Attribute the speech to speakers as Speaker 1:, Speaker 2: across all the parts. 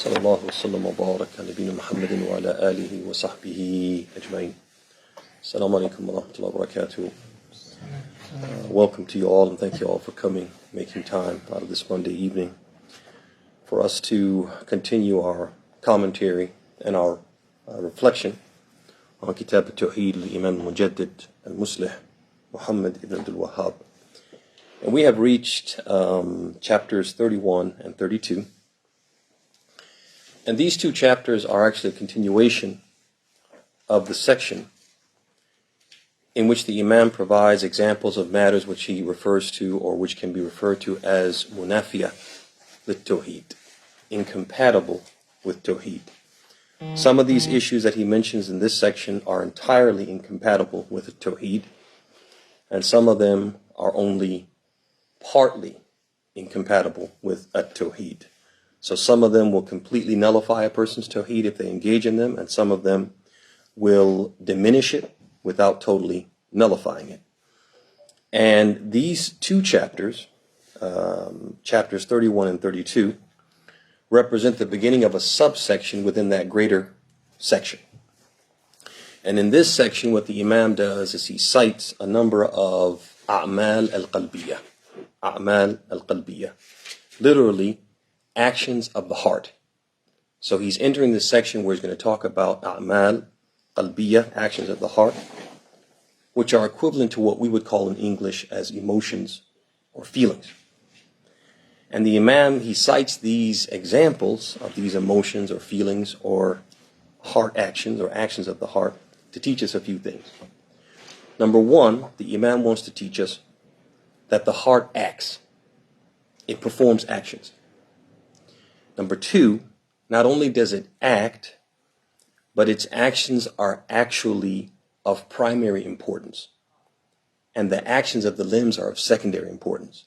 Speaker 1: صلى الله وسلم وبارك على نبينا محمد وعلى آله وصحبه أجمعين. Assalamu alaikum wa rahmatullahi wa barakatuh. Welcome to you all, and thank you all for coming, making time out of this Monday evening for us to continue our commentary and our reflection on Kitab at-Tawheed al-Imam al-Mujaddid al-Muslih Muhammad ibn Abdul Wahhab. And we have reached chapters 31 and 32. And these two chapters are actually a continuation of the section in which the Imam provides examples of matters which he refers to, or which can be referred to as munafiya lit-Tawheed, incompatible with Tawheed. Some of these issues that he mentions in this section are entirely incompatible with Tawheed, and some of them are only partly incompatible with at-Tawheed. So some of them will completely nullify a person's Tawheed if they engage in them, and some of them will diminish it without totally nullifying it. And these two chapters, chapters 31 and 32, represent the beginning of a subsection within that greater section. And in this section, what the Imam does is he cites a number of a'mal al-qalbiyah. A'mal al-qalbiyah. Literally, actions of the heart. So he's entering this section where he's going to talk about a'mal qalbiyah, actions of the heart, which are equivalent to what we would call in English as emotions or feelings. And the Imam, he cites these examples of these emotions or feelings or heart actions or actions of the heart to teach us a few things. Number one, the Imam wants to teach us that the heart acts. It performs actions. Number two, not only does it act, but its actions are actually of primary importance. And the actions of the limbs are of secondary importance.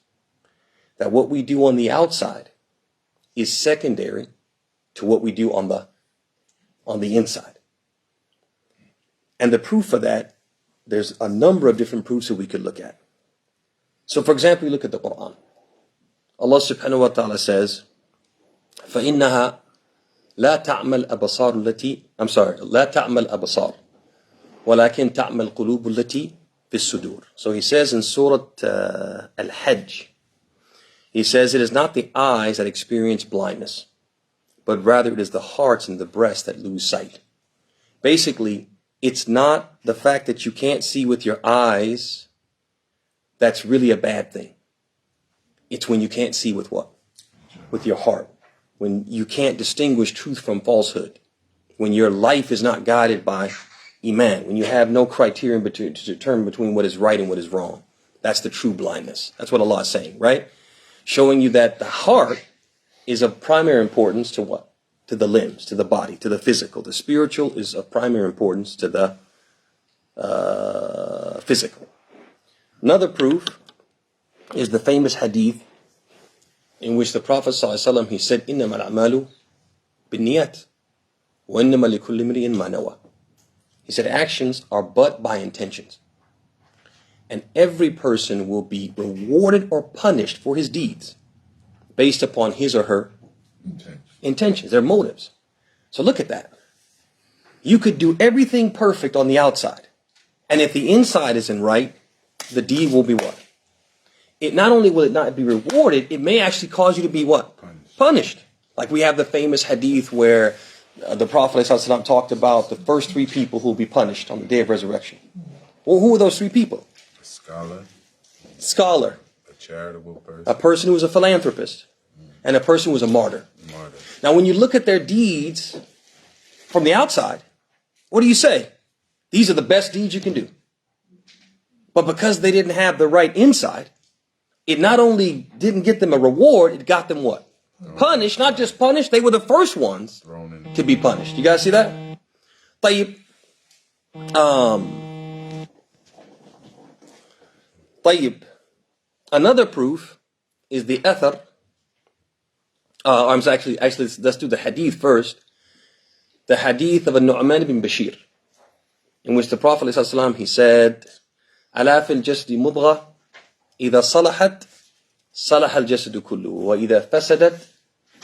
Speaker 1: That what we do on the outside is secondary to what we do on the inside. And the proof for that, there's a number of different proofs that we could look at. So for example, we look at the Quran. Allah subhanahu wa ta'ala says, فَإِنَّهَا لا تعمل أبصار التي لا تعمل أبصار ولكن تعمل قلوب التي في الصدور. So he says in Surah Al-Hajj, he says it is not the eyes that experience blindness, but rather it is the hearts and the breasts that lose sight. Basically, it's not the fact that you can't see with your eyes that's really a bad thing. It's when you can't see with what? With your heart. When you can't distinguish truth from falsehood, when your life is not guided by Iman, when you have no criterion to determine between what is right and what is wrong. That's the true blindness. That's what Allah is saying, right? Showing you that the heart is of primary importance to what? To the limbs, to the body, to the physical. The spiritual is of primary importance to the physical. Another proof is the famous hadith in which the Prophet ﷺ, he said, إِنَّمَا الْأَعْمَالُ بِالنِّيَّاتِ وَإِنَّمَا لِكُلِّ امْرِئٍ مَا نَوَى. He said, actions are but by intentions. And every person will be rewarded or punished for his deeds based upon his or her intentions, their motives. So look at that. You could do everything perfect on the outside. And if the inside isn't right, the deed will be what? It not only will it not be rewarded, it may actually cause you to be what? Punished. Like we have the famous hadith where the Prophet ﷺ talked about the first three people who will be punished on the day of resurrection. Well, who are those three people?
Speaker 2: A scholar.
Speaker 1: A
Speaker 2: charitable person.
Speaker 1: A person who was a philanthropist. And a person who was a martyr. Now when you look at their deeds from the outside, what do you say? These are the best deeds you can do. But because they didn't have the right inside, it not only didn't get them a reward, it got them what? Punished. Not just punished, they were the first ones to be punished. You guys see that? طيب. Another proof is the athar. Actually, let's do the hadith first. The hadith of Nu'man bin Bashir, in which the Prophet ﷺ, he said, أَلَا فِي الْجَسْدِ مُضْغَةٍ إِذَا صَلَحَتْ صَلَحَ الْجَسَدُ كُلُّهُ وَإِذَا فَسَدَتْ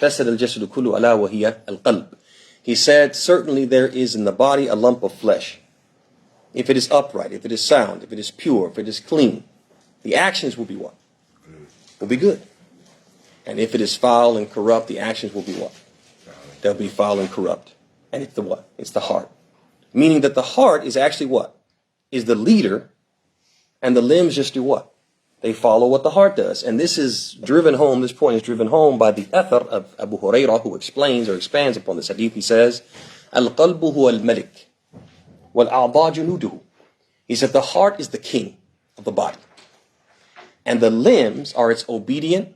Speaker 1: فَسَدَ الْجَسَدُ كُلُّ أَلَا وَهِيَ الْقَلْبِ. He said, certainly there is in the body a lump of flesh. If it is upright, if it is sound, if it is pure, if it is clean, the actions will be what? Will be good. And if it is foul and corrupt, the actions will be what? They'll be foul and corrupt. And it's the what? It's the heart. Meaning that the heart is actually what? Is the leader, and the limbs just do what? They follow what the heart does. And this is driven home, this point is driven home by the athar of Abu Hurairah, who explains or expands upon this hadith. He says, Al-qalbu huwa al-malik, wal-a'ba junuduhu. He said the heart is the king of the body, and the limbs are its obedient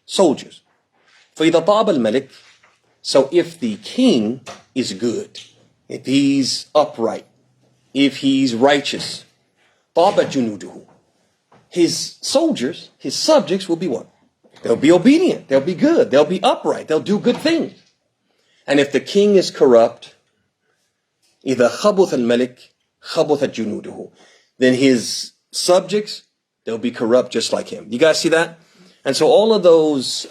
Speaker 1: soldiers. فَإِذَا طَابَ الْمَلِكِ. So if the king is good, if he's upright, if he's righteous, طَابَ جُنُودُهُ. His soldiers, his subjects will be what? They'll be obedient, they'll be good, they'll be upright, they'll do good things. And if the king is corrupt, إِذَا خَبُثَ الْمَلِكِ خَبُثَ جُنُودُهُ. Then his subjects, they'll be corrupt just like him. You guys see that? And so all of those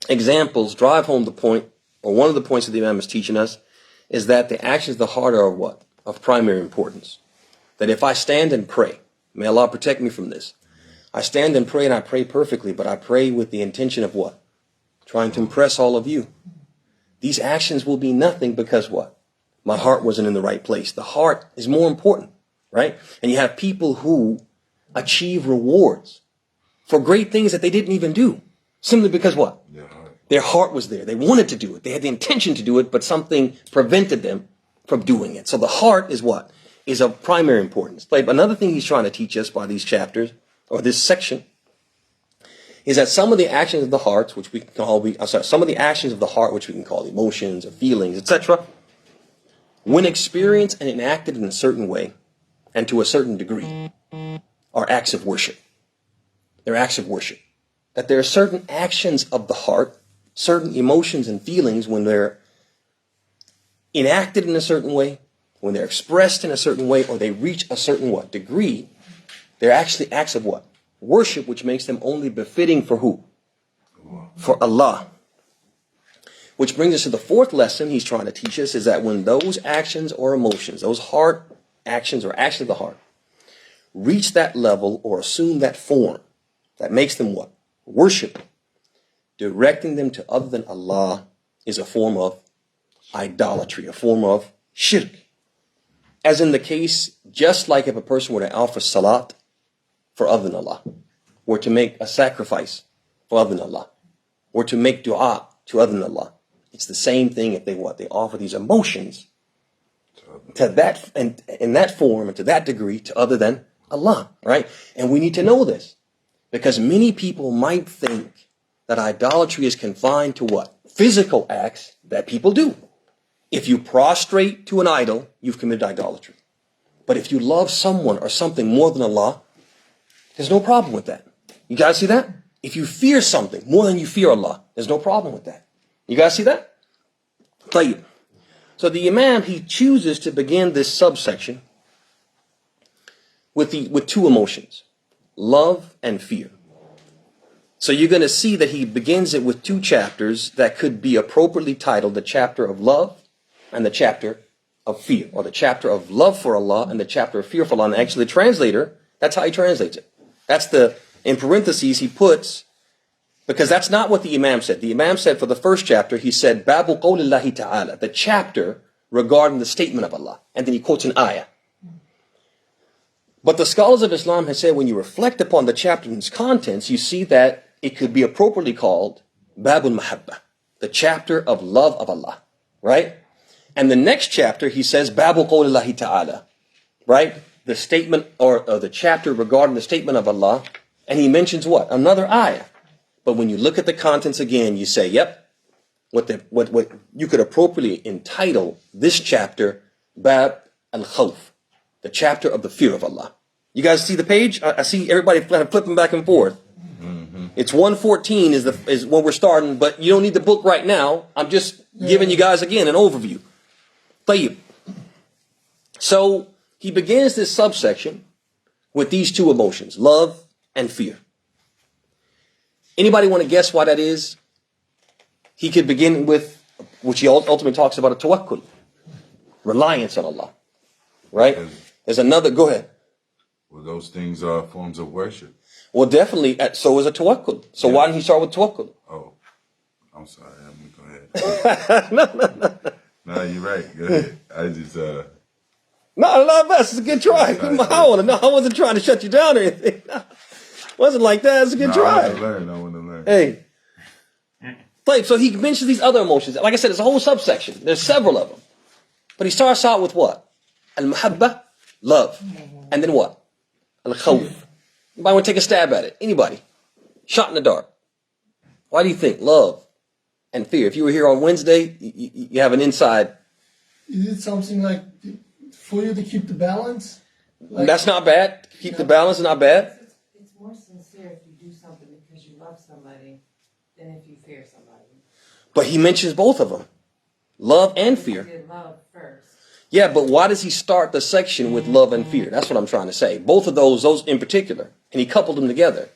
Speaker 1: examples drive home the point, or one of the points that the Imam is teaching us, is that the actions of the heart are what? Of primary importance. That if I stand and pray, may Allah protect me from this. I stand and pray, and I pray perfectly, but I pray with the intention of what? Trying to impress all of you. These actions will be nothing because what? My heart wasn't in the right place. The heart is more important, right? And you have people who achieve rewards for great things that they didn't even do. Simply because what? Their heart was there. They wanted to do it. They had the intention to do it, but something prevented them from doing it. So the heart is what? Is of primary importance. Like another thing he's trying to teach us by these chapters, or this section, is that some of the actions of the heart, which we can call, some of the actions of the heart, which we can call emotions or feelings, etc., when experienced and enacted in a certain way, and to a certain degree, are acts of worship. They're acts of worship. That there are certain actions of the heart, certain emotions and feelings, when they're enacted in a certain way, when they're expressed in a certain way, or they reach a certain what? Degree, they're actually acts of what? Worship, which makes them only befitting for who? For Allah. Which brings us to the fourth lesson he's trying to teach us, is that when those actions or emotions, those heart actions or actions of the heart, reach that level or assume that form that makes them what? Worship. Directing them to other than Allah is a form of idolatry, a form of shirk. As in the case, just like if a person were to offer salat for other than Allah, or to make a sacrifice for other than Allah, or to make dua to other than Allah. It's the same thing if they what? They offer these emotions to that, and in that form and to that degree to other than Allah, right? And we need to know this, because many people might think that idolatry is confined to what? Physical acts that people do. If you prostrate to an idol, you've committed idolatry. But if you love someone or something more than Allah, there's no problem with that. You guys see that? If you fear something more than you fear Allah, there's no problem with that. You guys see that? طيب. So the Imam, he chooses to begin this subsection with two emotions, love and fear. So you're going to see that he begins it with two chapters that could be appropriately titled the chapter of love and the chapter of fear, or the chapter of love for Allah and the chapter of fear for Allah. And actually the translator, that's how he translates it. That's in parentheses he puts, because that's not what the Imam said. The Imam said for the first chapter, he said, Babu qawlillahi ta'ala, the chapter regarding the statement of Allah. And then he quotes an ayah. But the scholars of Islam have said when you reflect upon the chapter and its contents, you see that it could be appropriately called Babul Mahabba, the chapter of love of Allah, right? And the next chapter, he says, Babu qawlillahi ta'ala, right? The statement or the chapter regarding the statement of Allah. And he mentions what? Another ayah. But when you look at the contents again, you say, yep, what you could appropriately entitle this chapter, Bab al-Khawf, the chapter of the fear of Allah. You guys see the page? I see everybody flipping back and forth. Mm-hmm. It's 114 is when we're starting, but you don't need the book right now. I'm just giving you guys again an overview. طيب. So he begins this subsection with these two emotions, love and fear. Anybody want to guess why that is? he could begin with, which he ultimately talks about, a tawakkul, reliance on Allah. Right? There's another, go ahead.
Speaker 2: Well, those things are forms of worship.
Speaker 1: Well, definitely, so is a tawakkul. So why didn't he start with tawakkul?
Speaker 2: Oh, I'm sorry. Go ahead. No, you're right. Go ahead. I just,
Speaker 1: No, that's a good try. I want to know. I wasn't trying to shut you down or anything. Wasn't like that. It's a good try.
Speaker 2: I want to learn.
Speaker 1: Hey. So he mentions these other emotions. Like I said, it's a whole subsection. There's several of them. But he starts out with what? Al-muhabba, love. And then what? Al-khawf. Anybody want to take a stab at it? Anybody? Shot in the dark. Why do you think? Love and fear. If you were here on Wednesday, you have an inside.
Speaker 3: Is it something like for you to keep the balance?
Speaker 1: That's not bad. Keep the balance is not bad.
Speaker 4: It's more sincere if you do something because you love somebody than if you fear somebody.
Speaker 1: But he mentions both of them. Love and fear.
Speaker 4: You did love first.
Speaker 1: Yeah, but why does he start the section with love and fear? That's what I'm trying to say. Both of those in particular. And he coupled them together.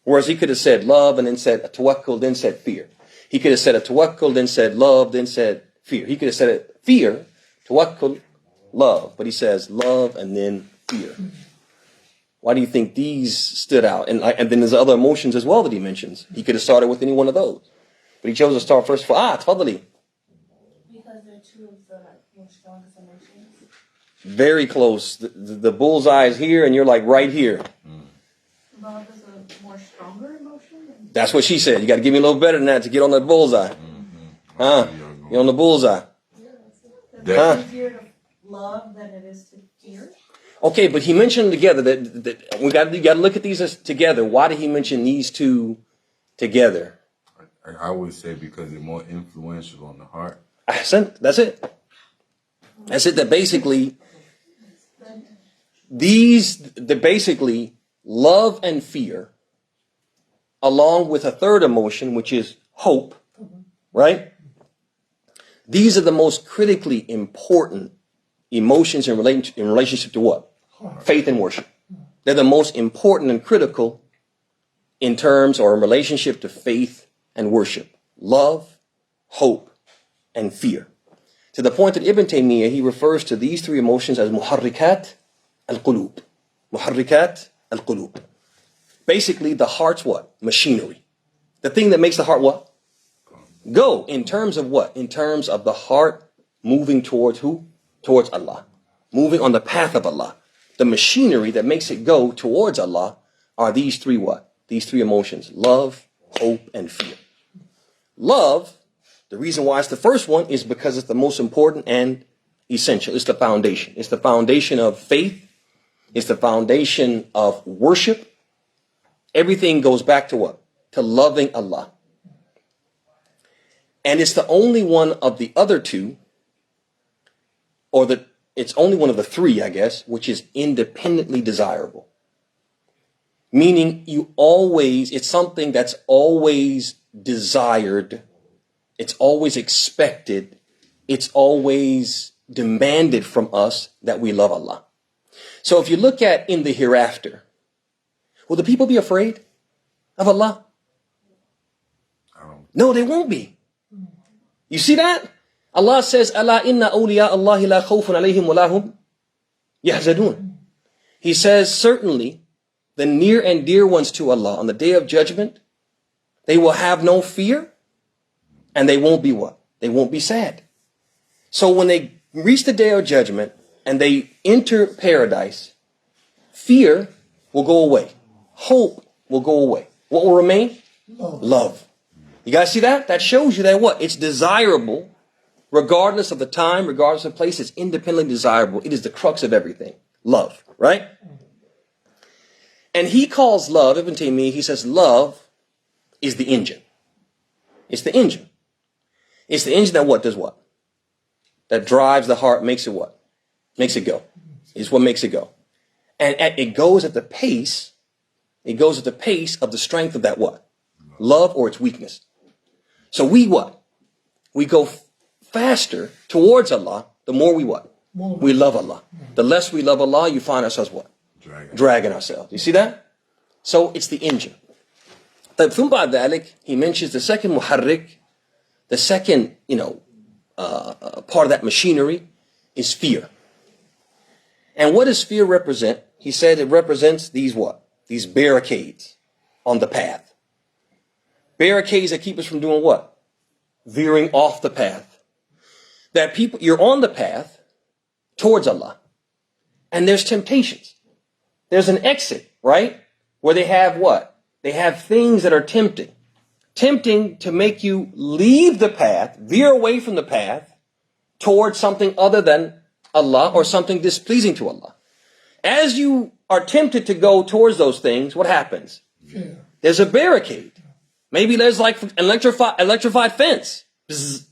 Speaker 1: Whereas he could have said love and then said a tawakkul, then said fear. He could have said a tawakkul, then said love, then said fear. He could have said it fear, tawakkul, love. But he says love and then fear. Why do you think these stood out? And then there's other emotions as well that he mentions. He could have started with any one of those. But he chose to start first for tafadali.
Speaker 5: Because they're two of the most strongest emotions.
Speaker 1: Very close. The bullseye is here and you're like right here.
Speaker 5: Love is a more stronger emotion.
Speaker 1: That's what she said. You got to give me a little better than that to get on that bullseye. Huh? You're on the bullseye.
Speaker 5: Yeah, it's easier to love than it is to fear.
Speaker 1: Okay, but he mentioned together that you got to look at these as together. Why did he mention these two together?
Speaker 2: I would say because they're more influential on the heart.
Speaker 1: That's it. That's it. That basically basically love and fear, along with a third emotion, which is hope, right? These are the most critically important emotions in relationship to what? Faith and worship. They're the most important and critical in terms or in relationship to faith and worship. Love, hope, and fear. To the point that Ibn Taymiyyah, he refers to these three emotions as muharrikat al-qulub. Muharrikat al-qulub. Basically, the heart's what? Machinery. The thing that makes the heart what? Go. In terms of what? In terms of the heart moving towards who? Towards Allah. Moving on the path of Allah. The machinery that makes it go towards Allah are these three what? These three emotions. Love, hope, and fear. Love, the reason why it's the first one is because it's the most important and essential. It's the foundation. It's the foundation of faith. It's the foundation of worship. Everything goes back to what? To loving Allah. And it's the only one of the other two, it's only one of the three, I guess, which is independently desirable. Meaning it's something that's always desired. It's always expected. It's always demanded from us that we love Allah. So if you look at in the hereafter, will the people be afraid of Allah? No, they won't be. You see that? Allah says, "Ala inna awliya Allahi la khawfun alayhim wa lahum yahzanun." He says, certainly, the near and dear ones to Allah on the day of judgment, they will have no fear, and they won't be what? They won't be sad. So when they reach the day of judgment and they enter paradise, fear will go away. Hope will go away. What will remain? Love. You guys see that? That shows you that what? It's desirable, regardless of the time, regardless of the place, it's independently desirable. It is the crux of everything. Love, right? And he calls love, Ibn Taymiyyah, he says love is the engine. It's the engine. It's the engine that what does what? That drives the heart, makes it what? Makes it go. It's what makes it go. And it goes at the pace, of the strength of that what? Love or its weakness. So we what? We go faster towards Allah, the more we what? We love Allah. The less we love Allah, you find ourselves what? Dragging ourselves. You see that? So it's the engine. He mentions the second muharrik, The second, part of that machinery is fear. And what does fear represent? He said it represents these what? These barricades on the path. Barricades that keep us from doing what? Veering off the path. That you're on the path towards Allah. And there's temptations. There's an exit, right? Where they have what? They have things that are tempting. Tempting to make you leave the path, veer away from the path, towards something other than Allah or something displeasing to Allah. As you are tempted to go towards those things, what happens?
Speaker 3: Fear.
Speaker 1: There's a barricade. Maybe there's like an electrified fence.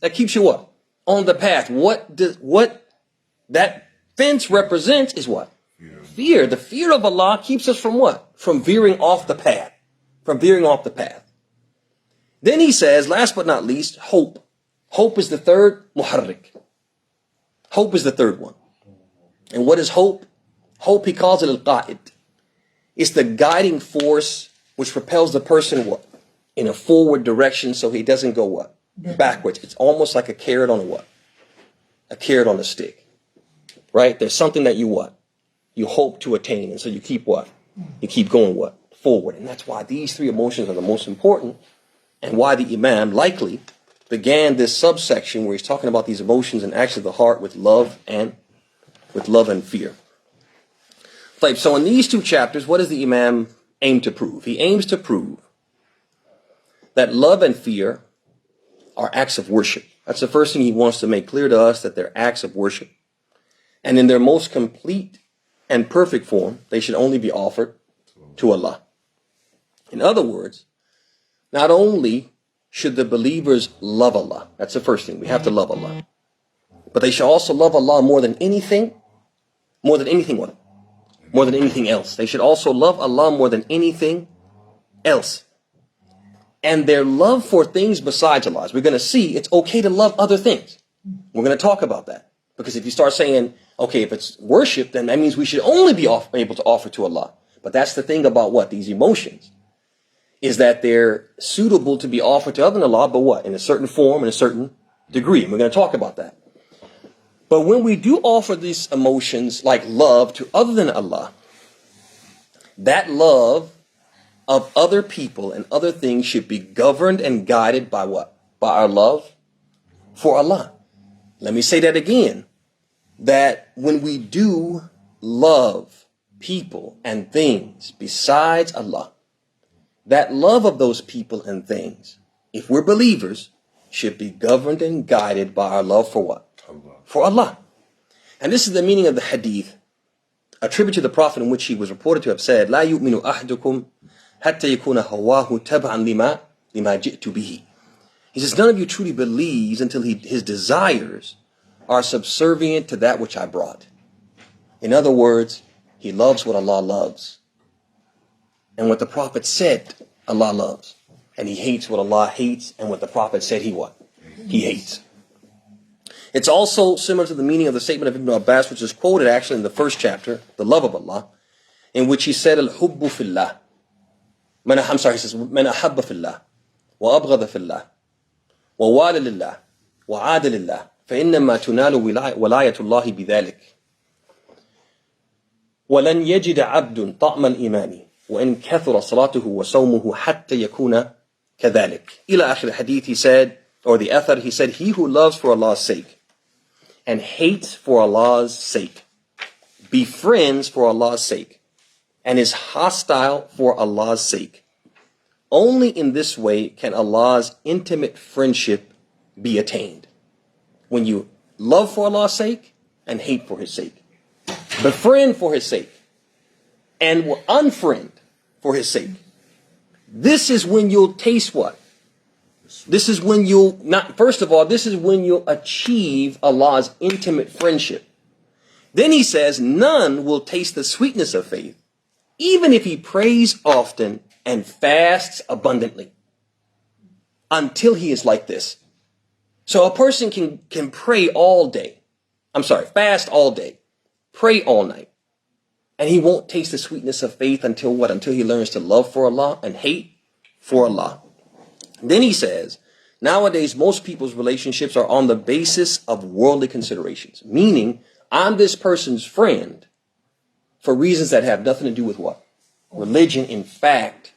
Speaker 1: That keeps you what? On the path. What that fence represents is what? Fear. The fear of Allah keeps us from what? From veering off the path. From veering off the path. Then he says, last but not least, hope. Hope is the third muharrik. Hope is the third one. And what is hope? Hope, he calls it al-qa'id. It's the guiding force which propels the person what? In a forward direction so he doesn't go what? Backwards. It's almost like a carrot on a what? A carrot on a stick. Right? There's something that you what? You hope to attain. And so you keep what? You keep going what? Forward. And that's why these three emotions are the most important. And why the Imam likely began this subsection where he's talking about these emotions and acts of the heart with love and fear. So in these two chapters, what does the Imam aim to prove? He aims to prove that love and fear are acts of worship. That's the first thing he wants to make clear to us, that they're acts of worship. And in their most complete and perfect form, they should only be offered to Allah. In other words, not only should the believers love Allah, that's the first thing, we have to love Allah, but they should also love Allah more than anything what? More than anything else. They should also love Allah more than anything else. And their love for things besides Allah, as we're going to see, it's okay to love other things. We're going to talk about that. Because if you start saying, okay, if it's worship, then that means we should only be able to offer to Allah. But that's the thing about what? These emotions. Is that they're suitable to be offered to other than Allah, but what? In a certain form, in a certain degree. And we're going to talk about that. But when we do offer these emotions like love to other than Allah, that love of other people and other things should be governed and guided by what? By our love for Allah. Let me say that again. That when we do love people and things besides Allah, that love of those people and things, if we're believers, should be governed and guided by our love for what? Allah. For Allah. And this is the meaning of the hadith attributed to the Prophet, in which he was reported to have said, لا يؤمن أحدكم حتى يكون هواه تبعا لما جئت به. He says, none of you truly believes until his desires are subservient to that which I brought. In other words, he loves what Allah loves. And what the Prophet said, Allah loves. And he hates what Allah hates, and what the Prophet said, he what? He hates. It's also similar to the meaning of the statement of Ibn Abbas, which is quoted actually in the first chapter, the love of Allah, in which he said, Al-hubbu fillah. He says, Man ahabba fillah, wa abghada fillah, wa wala lillah, wa aada lillah, fa innama tunalu walayatullahi bidhalik. ولن يجد عبد طعم الإيمان وإن كثر صلاته وصومه حتى يكون كذلك. إلى آخر الحديث, he said, or the athar, he said, he who loves for Allah's sake and hates for Allah's sake, befriends for Allah's sake, and is hostile for Allah's sake, only in this way can Allah's intimate friendship be attained. When you love for Allah's sake and hate for His sake, befriend for His sake, and will unfriend for His sake. This is when you'll taste what? This is when you'll this is when you'll achieve Allah's intimate friendship. Then he says, none will taste the sweetness of faith, even if he prays often and fasts abundantly, until he is like this. So a person can pray all day. Fast all day. Pray all night. And he won't taste the sweetness of faith until what? Until he learns to love for Allah and hate for Allah. Then he says, Nowadays, most people's relationships are on the basis of worldly considerations, meaning I'm this person's friend for reasons that have nothing to do with what? Religion. In fact,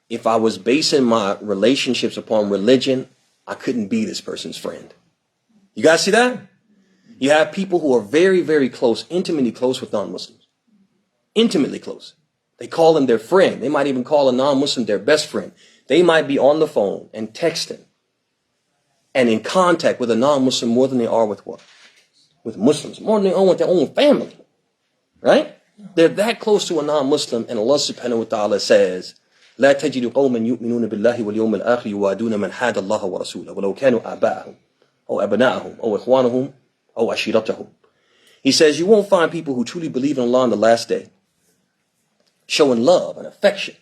Speaker 1: if I was basing my relationships upon religion, I couldn't be this person's friend. You guys see that? You have people who are very, very close, intimately close with non-Muslims. Intimately close. They call them their friend. They might even call a non-Muslim their best friend. They might be on the phone and texting and in contact with a non-Muslim more than they are with what? With Muslims. More than they are with their own family. Right? They're that close to a non-Muslim, and Allah subhanahu wa ta'ala says, لا تجد قوما يؤمنون بالله واليوم الآخر يوادون من حاد الله ورسوله ولو كانوا آباءهم أو أبناءهم أو إخوانهم أو عشيرتهم. He says you won't find people who truly believe in Allah on the last day showing love and affection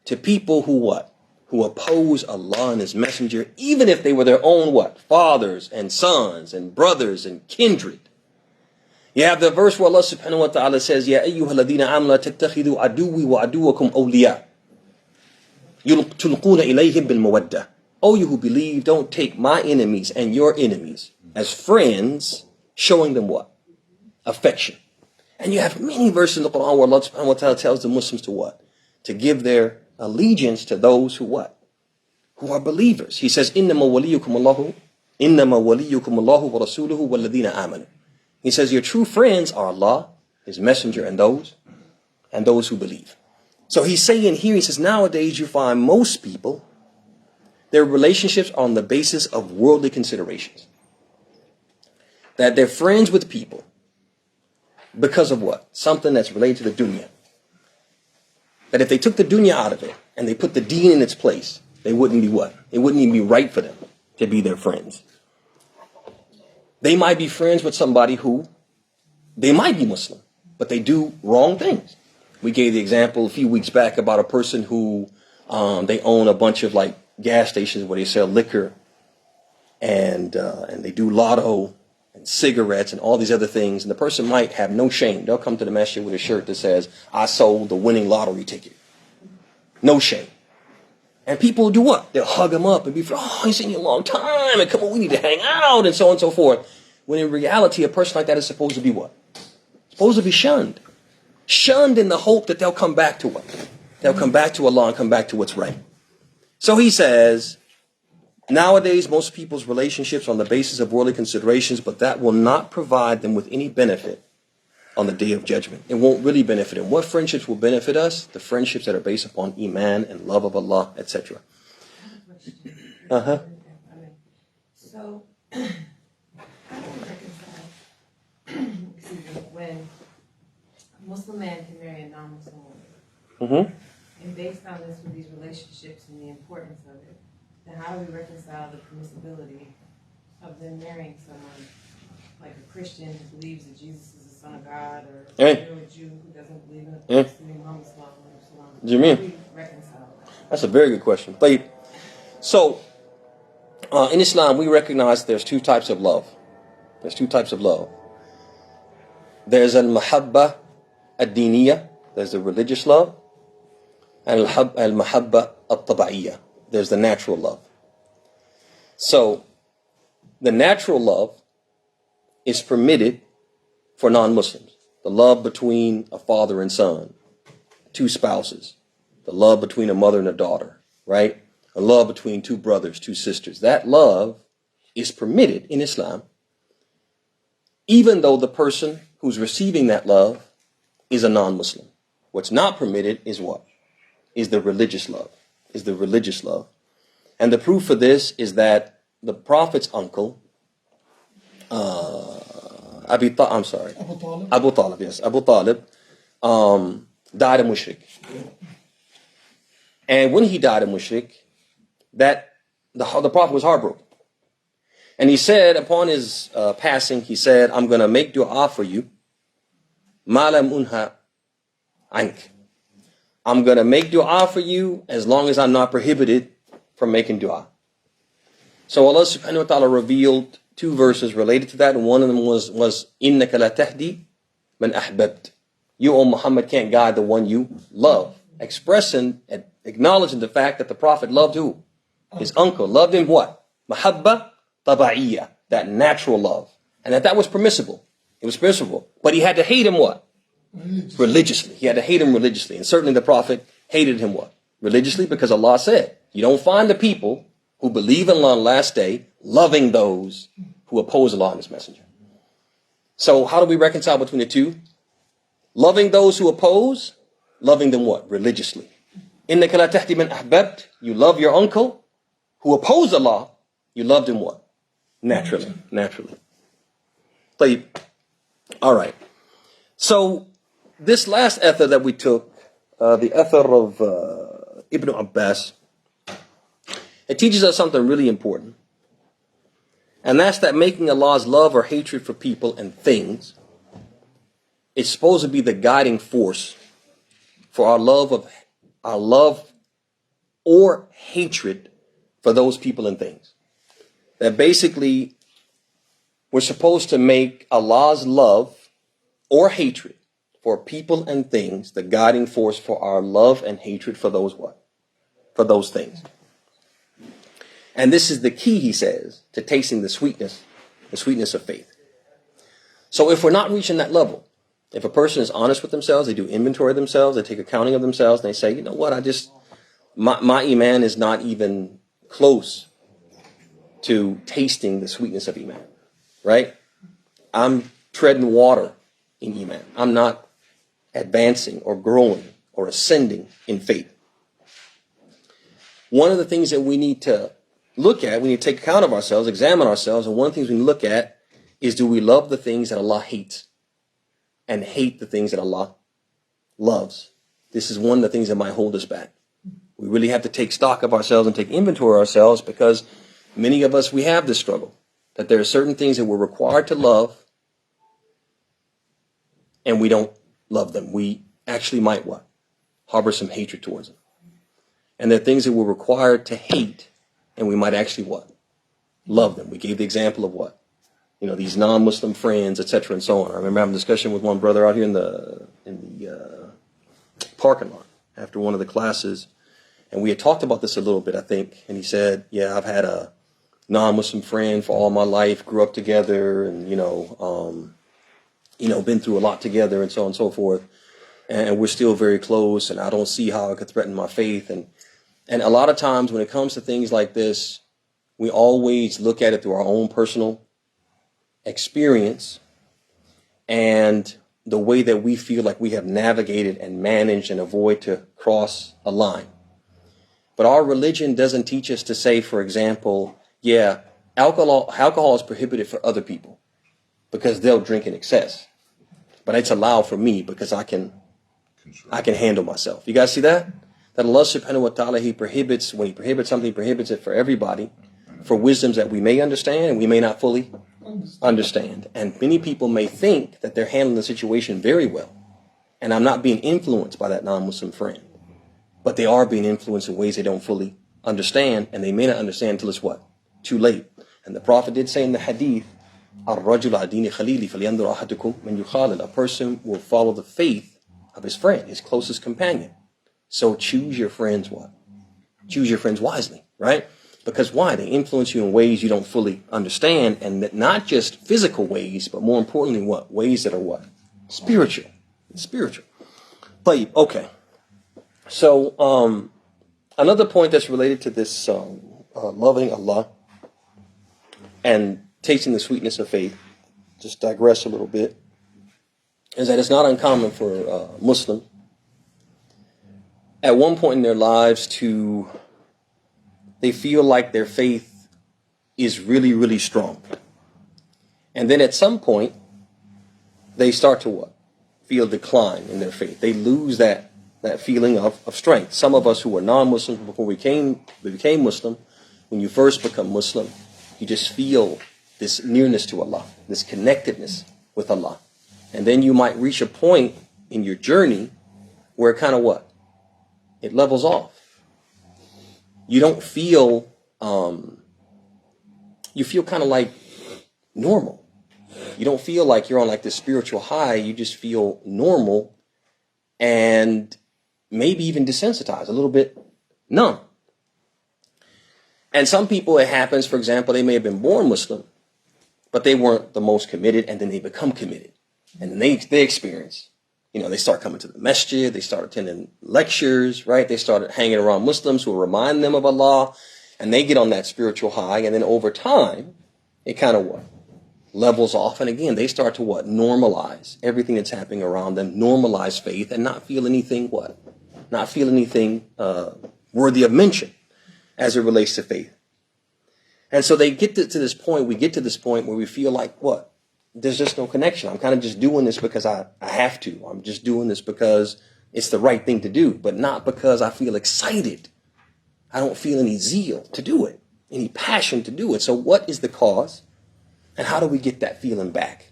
Speaker 1: to people who what? Who oppose Allah and His Messenger, even if they were their own what? Fathers and sons and brothers and kindred. You have the verse where Allah subhanahu wa ta'ala says, يَا أَيُّهَا الَّذِينَ آمَنُوا لَا تَتَّخِذُوا عَدُوِّي وَعَدُوَّكُمْ أَوْلِيَاءَ تُلْقُونَ إِلَيْهِمْ بِالْمَوَدَّةِ. O you who believe, don't take my enemies and your enemies as friends, showing them what? Affection. And you have many verses in the Quran where Allah subhanahu wa ta'ala tells the Muslims to what? To give their allegiance to those who what? Who are believers. He says, إِنَّمَا وَلِيُّكُمُ اللَّهُ وَرَسُولُهُ وَالَّذِينَ آمَنُوا. He says, your true friends are Allah, His Messenger, and those who believe. So he's saying here, he says, nowadays you find most people, their relationships are on the basis of worldly considerations. That they're friends with people because of what? Something that's related to the dunya. That if they took the dunya out of it and they put the deen in its place, they wouldn't be what? It wouldn't even be right for them to be their friends. They might be friends with somebody who, they might be Muslim, but they do wrong things. We gave the example a few weeks back about a person who, they own a bunch of like gas stations where they sell liquor and they do lotto and cigarettes and all these other things. And the person might have no shame. They'll come to the masjid with a shirt that says, I sold the winning lottery ticket. No shame. And people do what? They'll hug him up and be, oh, I ain't seen you in a long time. And come on, we need to hang out and so on and so forth. When in reality, a person like that is supposed to be what? Supposed to be shunned. Shunned in the hope that they'll come back to what? They'll come back to Allah and come back to what's right. So he says, nowadays, most people's relationships are on the basis of worldly considerations, but that will not provide them with any benefit on the day of judgment. It won't really benefit them. What friendships will benefit us? The friendships that are based upon Iman and love of Allah, etc.
Speaker 4: So, how do we reconcile, when a Muslim man can marry a non-Muslim woman? And based on this with these relationships and the importance of it, then how do we reconcile the permissibility of them marrying someone like a Christian who believes that Jesus is the Son of God, or a Jew who doesn't believe in the Prophet Muhammad sallallahu alaihi wasallam? How do we reconcile that? That's
Speaker 1: a very good question. So, in Islam, we recognize there's two types of love. There's two types of love. There's al-mahabba ad-diniyya, there's the religious love, and al-mahabba at-taba'iyya, there's the natural love. So, the natural love is permitted for non-Muslims. The love between a father and son, two spouses, the love between a mother and a daughter, right? A love between two brothers, two sisters. That love is permitted in Islam, even though the person who's receiving that love is a non-Muslim. What's not permitted is what? Is the religious love. Is the religious love. And the proof for this is that the Prophet's uncle, Abu Talib, yes, Abu Talib, died a mushrik. And when he died a mushrik, that the Prophet was heartbroken. And he said, upon his passing, he said, I'm going to make dua for you. Ma lam unha ank. I'm going to make dua for you as long as I'm not prohibited from making dua. So Allah subhanahu wa ta'ala revealed two verses related to that, and one of them was innaka la tahdi man ahbabt. You, O Muhammad, can't guide the one you love. Expressing and acknowledging the fact that the Prophet loved who? His uncle loved him what? Mahabba taba'iyya, that natural love. And that was permissible. It was permissible. But he had to hate him what? Religiously. He had to hate him religiously. And certainly the Prophet hated him what? Religiously, because Allah said, you don't find the people who believe in Allah on the last day loving those who oppose Allah and His Messenger. So how do we reconcile between the two? Loving those who oppose, loving them what? Religiously. إِنَّكَ لَا تَهْدِي مَنْ أَحْبَبْتَ. You love your uncle who opposed Allah. You loved him what? Naturally. Naturally. All right. So this last athar that we took, the athar of Ibn Abbas, it teaches us something really important. And that's that making Allah's love or hatred for people and things is supposed to be the guiding force for our love or hatred for those people and things. That basically we're supposed to make Allah's love or hatred for people and things the guiding force for our love and hatred for those what? For those things. And this is the key, he says, to tasting the sweetness of faith. So if we're not reaching that level, if a person is honest with themselves, they do inventory of themselves, they take accounting of themselves, and they say, you know what, my iman is not even close to tasting the sweetness of iman, right? I'm treading water in iman. I'm not advancing or growing or ascending in faith. One of the things that we need to look at, we need to take account of ourselves, examine ourselves, and one of the things we look at is, do we love the things that Allah hates and hate the things that Allah loves? This is one of the things that might hold us back. We really have to take stock of ourselves and take inventory of ourselves, because many of us, we have this struggle, that there are certain things that we're required to love and we don't love them. We actually might what? Harbor some hatred towards them. And there are things that we're required to hate and we might actually what? Love them. We gave the example of what? You know, these non-Muslim friends, etc. and so on. I remember having a discussion with one brother out here in the parking lot after one of the classes, and we had talked about this a little bit, I think, and he said, yeah, I've had a non-Muslim friend for all my life, grew up together, and been through a lot together, and so on and so forth, and we're still very close, and I don't see how it could threaten my faith. And a lot of times when it comes to things like this, we always look at it through our own personal experience and the way that we feel like we have navigated and managed and avoid to cross a line. But our religion doesn't teach us to say, for example, yeah, alcohol is prohibited for other people because they'll drink in excess, but it's allowed for me because I can handle myself. You guys see that? That Allah subhanahu wa ta'ala, when He prohibits something, He prohibits it for everybody, for wisdoms that we may understand and we may not fully understand. And many people may think that they're handling the situation very well, and I'm not being influenced by that non-Muslim friend. But they are being influenced in ways they don't fully understand, and they may not understand until it's what? Too late. And the Prophet did say in the hadith, الرجل على دين خليلي فلينظر أحدكم من يخالل. A person will follow the faith of his friend, his closest companion. So choose your friends what? Choose your friends wisely, right? Because why? They influence you in ways you don't fully understand, and that not just physical ways, but more importantly what? Ways that are what? Spiritual. Spiritual. But, okay. So, another point that's related to this loving Allah and tasting the sweetness of faith, just digress a little bit, is that it's not uncommon for Muslims at one point in their lives they feel like their faith is really, really strong. And then at some point, they start to what? Feel decline in their faith. They lose that feeling of strength. Some of us who were non-Muslims before we became Muslim, when you first become Muslim, you just feel this nearness to Allah, this connectedness with Allah. And then you might reach a point in your journey where it kind of what? It levels off. You don't feel, you feel kind of like normal. You don't feel like you're on like this spiritual high. You just feel normal and maybe even desensitized, a little bit numb. And some people, it happens, for example, they may have been born Muslim, but they weren't the most committed, and then they become committed. And then they experience, they start coming to the masjid, they start attending lectures, right? They started hanging around Muslims who remind them of Allah, and they get on that spiritual high, and then over time, it kind of levels off, and again, they start to normalize everything that's happening around them, normalize faith, and not feel anything Not feel anything worthy of mention as it relates to faith. And so they get to this point, we get to this point where we feel like, there's just no connection. I'm kind of just doing this because I have to. I'm just doing this because it's the right thing to do, but not because I feel excited. I don't feel any zeal to do it, any passion to do it. So what is the cause? And how do we get that feeling back?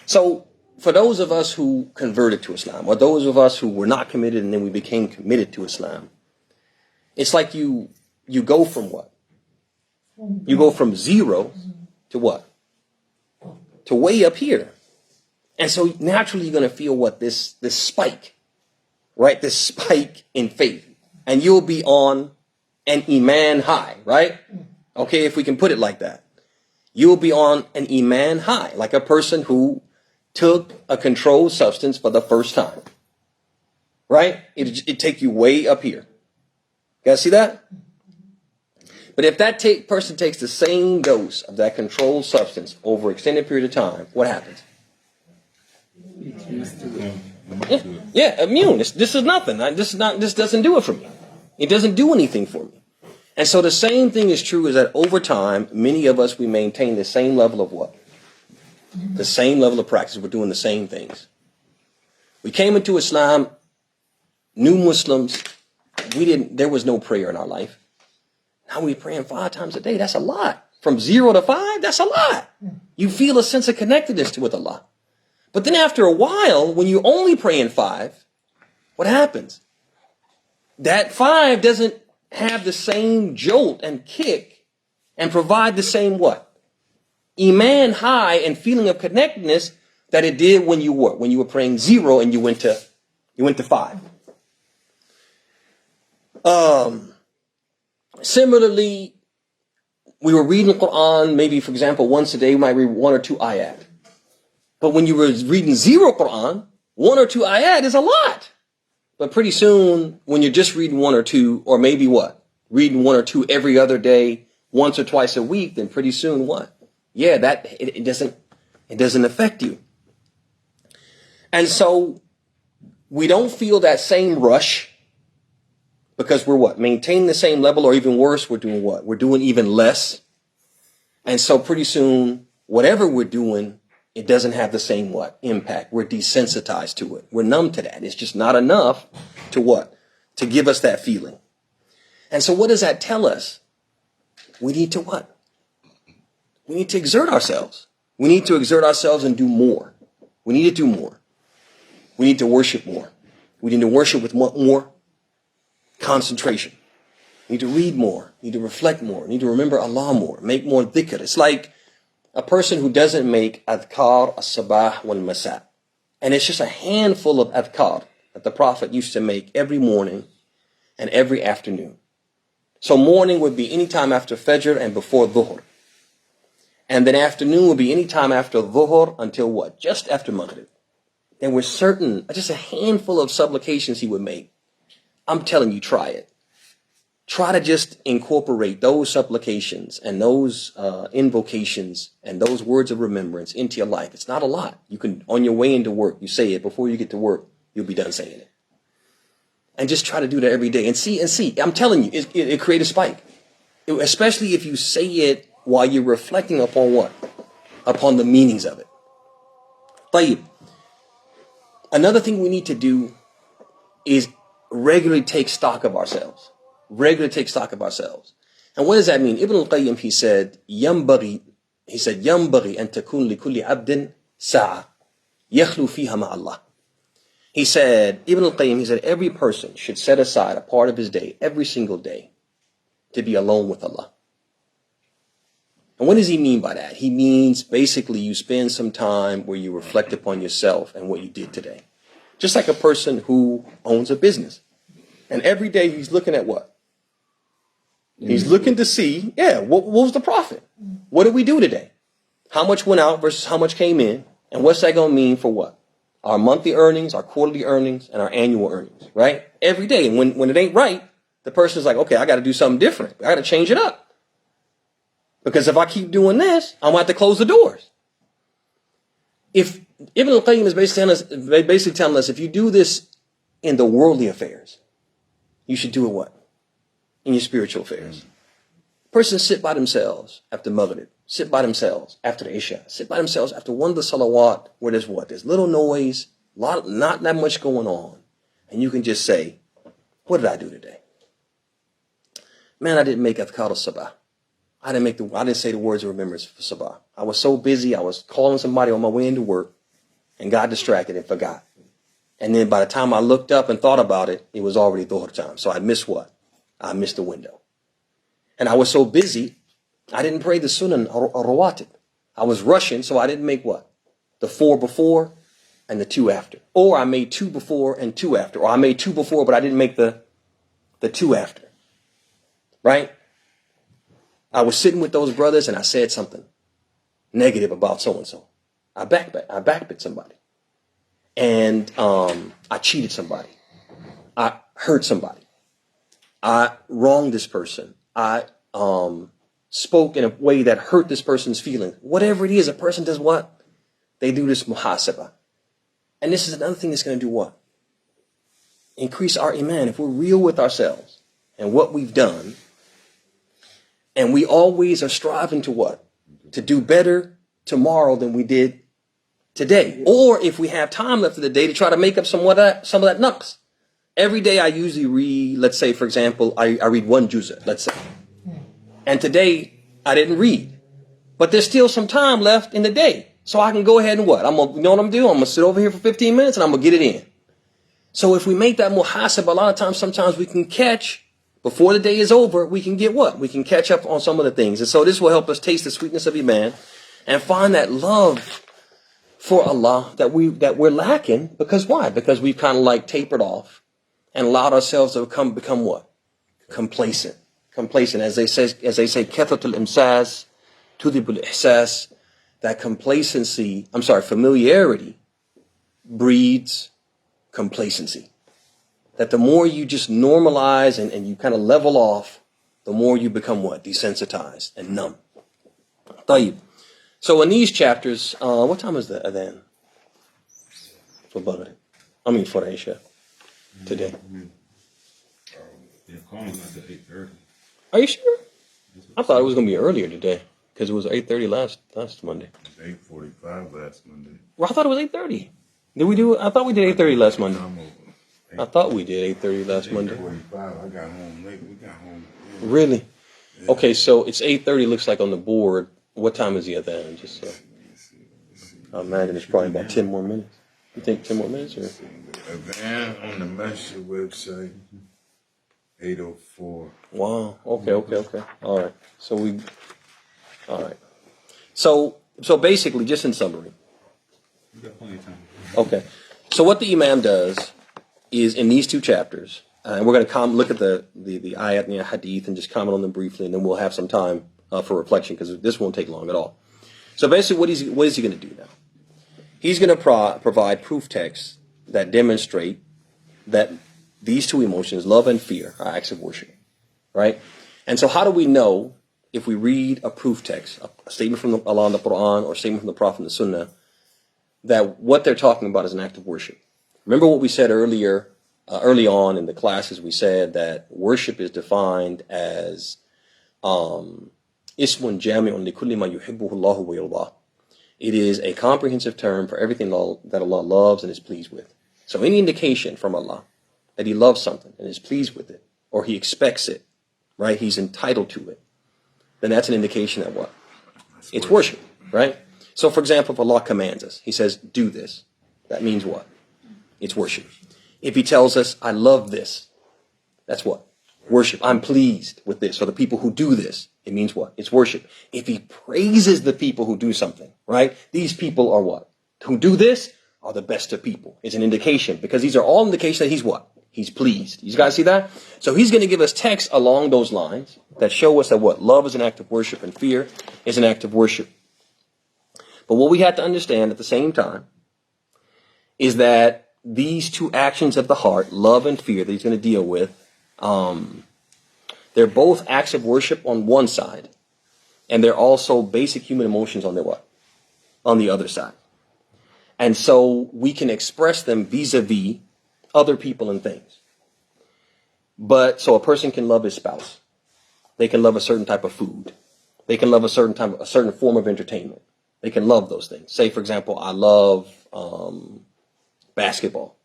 Speaker 1: So for those of us who converted to Islam, or those of us who were not committed and then we became committed to Islam, it's like you go from what? You go from zero to what? To way up here. And so naturally you're going to feel this spike, right? This spike in faith. And you'll be on an iman high, right? Okay, if we can put it like that. You'll be on an iman high, like a person who took a controlled substance for the first time, right? It take you way up here. You guys see that? But if that person takes the same dose of that controlled substance over an extended period of time, what happens? Yeah, immune. This is nothing. This doesn't do it for me. It doesn't do anything for me. And so the same thing is true is that over time, many of us, we maintain the same level of what? The same level of practice. We're doing the same things. We came into Islam, new Muslims. There was no prayer in our life. Now we're praying 5 times a day. That's a lot. From 0 to 5, that's a lot. You feel a sense of connectedness with Allah. But then after a while, when you're only praying 5, what happens? That 5 doesn't have the same jolt and kick and provide the same what? Iman high and feeling of connectedness that it did when you were praying 0 and you went to 5. Similarly, we were reading the Quran, maybe for example, once a day, we might read 1 or 2 ayat. But when you were reading 0 Quran, 1 or 2 ayat is a lot. But pretty soon, when you're just reading 1 or 2, or maybe reading 1 or 2 every other day, once or twice a week, then pretty soon what? Yeah, it doesn't affect you. And so we don't feel that same rush because we're maintaining the same level, or even worse, we're doing what? We're doing even less. And so pretty soon, whatever we're doing, it doesn't have the same impact. We're desensitized to it. We're numb to that. It's just not enough to to give us that feeling. And so what does that tell us? We need to what? We need to exert ourselves. We need to exert ourselves and do more. We need to do more. We need to worship more. We need to worship with more concentration. We need to read more. We need to reflect more. We need to remember Allah more. Make more dhikr. It's like a person who doesn't make adhkar as-sabah wal masa. And it's just a handful of adhkar that the Prophet used to make every morning and every afternoon. So morning would be any time after Fajr and before Dhuhr. And then afternoon would be any time after Dhuhr until what? Just after Maghrib. There were just a handful of supplications he would make. I'm telling you, try it. Try to just incorporate those supplications and those invocations and those words of remembrance into your life. It's not a lot. You can, on your way into work, you say it. Before you get to work, you'll be done saying it. And just try to do that every day. And see. I'm telling you, it creates a spike. Especially if you say it while you're reflecting upon what? Upon the meanings of it. Tayyib. Another thing we need to do is regularly take stock of ourselves. Regularly take stock of ourselves. And what does that mean? Ibn al-Qayyim, he said, ينبغي أن تكون لكل عبد ساعة يخلو فيها مع الله. He said, Ibn al-Qayyim, he said, every person should set aside a part of his day, every single day, to be alone with Allah. And what does he mean by that? He means basically you spend some time where you reflect upon yourself and what you did today. Just like a person who owns a business. And every day he's looking at what? He's looking to see, what was the profit? What did we do today? How much went out versus how much came in? And what's that going to mean for what? Our monthly earnings, our quarterly earnings, and our annual earnings, right? Every day. And when it ain't right, the person's like, okay, I got to do something different. I got to change it up. Because if I keep doing this, I'm going to have to close the doors. If Ibn al-Qayyim is basically telling us, if you do this in the worldly affairs, you should do it what? In your spiritual affairs. Persons sit by themselves after Maghrib, sit by themselves after the Isha, sit by themselves after one of the salawat where there's what? There's little noise, not that much going on. And you can just say, what did I do today? Man, I didn't make Adhkar al-Sabah. I didn't say the words of remembrance for Sabah. I was so busy, I was calling somebody on my way into work and got distracted and forgot. And then by the time I looked up and thought about it, it was already Dhuhr time. So I missed what? I missed the window. And I was so busy, I didn't pray the Sunan or Rawatib. I was rushing, so I didn't make what? The 4 before and the 2 after. Or I made 2 before and 2 after. Or I made 2 before, but I didn't make the 2 after. Right? I was sitting with those brothers and I said something negative about so-and-so. I backbit somebody. And I cheated somebody. I hurt somebody. I wronged this person. I spoke in a way that hurt this person's feelings. Whatever it is, a person does what? They do this muhasabah. And this is another thing that's going to do what? Increase our iman. If we're real with ourselves and what we've done, and we always are striving to what? To do better tomorrow than we did today. Or if we have time left of the day, to try to make up some of that naqs. Every day I usually read, let's say, for example, I read 1 juzah, let's say. And today I didn't read. But there's still some time left in the day. So I can go ahead and what? You know what I'm going to do? I'm going to sit over here for 15 minutes and I'm going to get it in. So if we make that muhasab, a lot of times, sometimes we can catch, before the day is over, we can get what? We can catch up on some of the things. And so this will help us taste the sweetness of Iman and find that love for Allah that we're lacking. Because why? Because we've kind of like tapered off and allowed ourselves to become what? Complacent. As they say, kathratul imsas tudhibul ihsas. That familiarity breeds complacency. That the more you just normalize and you kind of level off, the more you become what? Desensitized and numb. طيب. So in these chapters, what time is the adhan for Maghrib? For Isha today.
Speaker 2: They're calling us at 8:30.
Speaker 1: Are you sure? I thought it was going to be earlier today because it was 8:30 last Monday.
Speaker 2: It was 8:45 last Monday.
Speaker 1: Well, I thought it was 8:30. Did we do it? I thought we did 8:30 last Monday. I thought we did 8:30 last Monday.
Speaker 2: 8:45. I got home late. We got home.
Speaker 1: Really? Yeah. Okay, so it's 8:30. Looks like on the board. What time is the adhan? Just so. I imagine it's probably about 10 more minutes. You think 10 more minutes or?
Speaker 2: Adhan on the Masjid website. 8:04.
Speaker 1: Wow. Okay. All right. So basically, just in summary.
Speaker 2: We got plenty of time.
Speaker 1: Okay. So what the Imam does is in these 2 chapters, and we're going to look at the ayat and the hadith and just comment on them briefly, and then we'll have some time for reflection because this won't take long at all. So basically, what is he going to do now? He's going to provide proof texts that demonstrate that these 2 emotions, love and fear, are acts of worship, right? And so how do we know if we read a proof text, a statement from Allah in the Quran or a statement from the Prophet in the Sunnah, that what they're talking about is an act of worship? Remember what we said early on in the classes. We said that worship is defined as ismun jami'un li kulli ma yuhibbuhu Allahu wa yardah. It is a comprehensive term for everything that Allah loves and is pleased with. So any indication from Allah that He loves something and is pleased with it, or He expects it, right? He's entitled to it. Then that's an indication that what? It's worship, right? So for example, if Allah commands us, He says, do this. That means what? It's worship. If He tells us, I love this, that's what? Worship. I'm pleased with this. Or the people who do this, it means what? It's worship. If He praises the people who do something, right? These people are what? Who do this are the best of people. It's an indication, because these are all indications that He's what? He's pleased. You guys see that? So he's going to give us texts along those lines that show us that what? Love is an act of worship and fear is an act of worship. But what we have to understand at the same time is that these two actions of the heart, love and fear, that he's going to deal with, they're both acts of worship on one side, and they're also basic human emotions on the what? On the other side. And so we can express them vis-a-vis other people and things. But so a person can love his spouse. They can love a certain type of food. They can love a certain form of entertainment. They can love those things. Say, for example, I love basketball.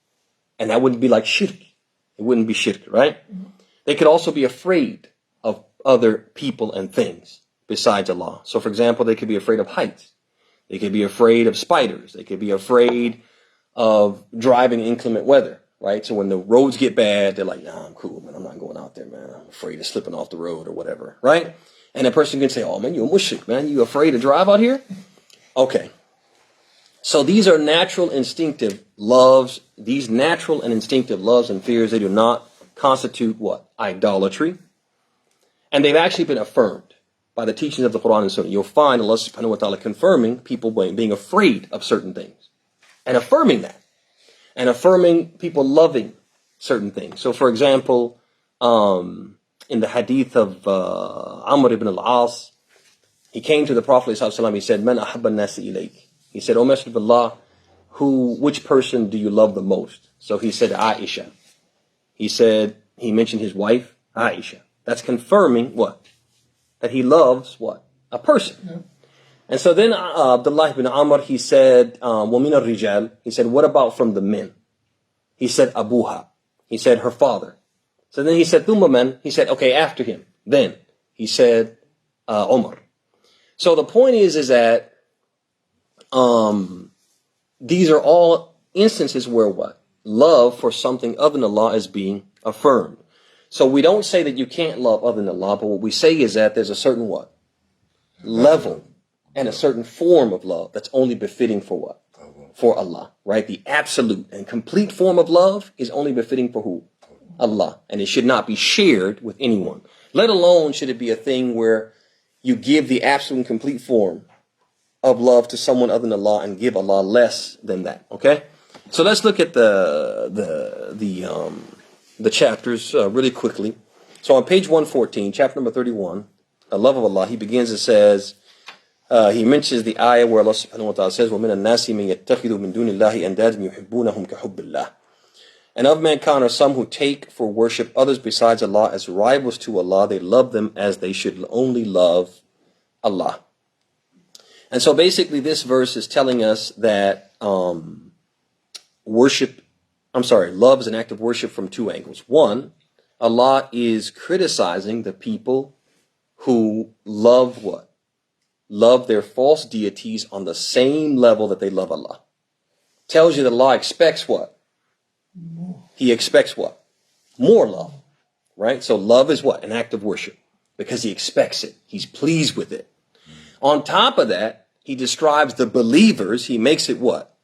Speaker 1: And that wouldn't be like shirk. It wouldn't be shirk, right? Mm-hmm. They could also be afraid of other people and things besides Allah. So, for example, they could be afraid of heights. They could be afraid of spiders. They could be afraid of driving in inclement weather, right? So when the roads get bad, they're like, nah, I'm cool, man. I'm not going out there, man. I'm afraid of slipping off the road or whatever, right? And a person can say, oh, man, you're a mushrik, man. You afraid to drive out here? Okay. So these are natural instinctive loves. These natural and instinctive loves and fears, they do not constitute what? Idolatry. And they've actually been affirmed by the teachings of the Quran and Sunnah. You'll find Allah subhanahu wa ta'ala confirming people being afraid of certain things and affirming that, and affirming people loving certain things. So, for example, in the hadith of Amr ibn al-As, he came to the Prophet ﷺ, he said, Man ahabba nasi ilayk. He said, O Messenger of Allah, which person do you love the most? So he said, Aisha. He said, he mentioned his wife, Aisha. That's confirming what? That he loves what? A person. Yeah. And so then Abdullah ibn Amr, he said, وَمِنَ الرِّجَالِ. He said, what about from the men? He said, Abuha. He said, her father. So then he said, ثُمَّ man. He said, okay, after him. Then he said, Umar. So the point is that these are all instances where what? Love for something other than Allah is being affirmed. So we don't say that you can't love other than Allah, but what we say is that there's a certain what? Level and a certain form of love that's only befitting for what? For Allah, right? The absolute and complete form of love is only befitting for who? Allah. And it should not be shared with anyone. Let alone should it be a thing where you give the absolute and complete form of love to someone other than Allah and give Allah less than that, okay? So let's look at the chapters really quickly. So on page 114, chapter number 31, the love of Allah, he begins and says, he mentions the ayah where Allah subhanahu wa ta'ala says, وَمِنَ النَّاسِ مَن يَتَّخِذُ مِن دُونِ اللَّهِ أَنْدَادًا يُحِبُّونَهُمْ كَحُبِّ اللَّهِ. And of mankind are some who take for worship others besides Allah as rivals to Allah. They love them as they should only love Allah. And so basically this verse is telling us that love is an act of worship from two angles. One, Allah is criticizing the people who love what? Love their false deities on the same level that they love Allah. Tells you that Allah expects what? He expects what? More love. Right? So love is what? An act of worship. Because He expects it. He's pleased with it. On top of that, He describes the believers. He makes it what?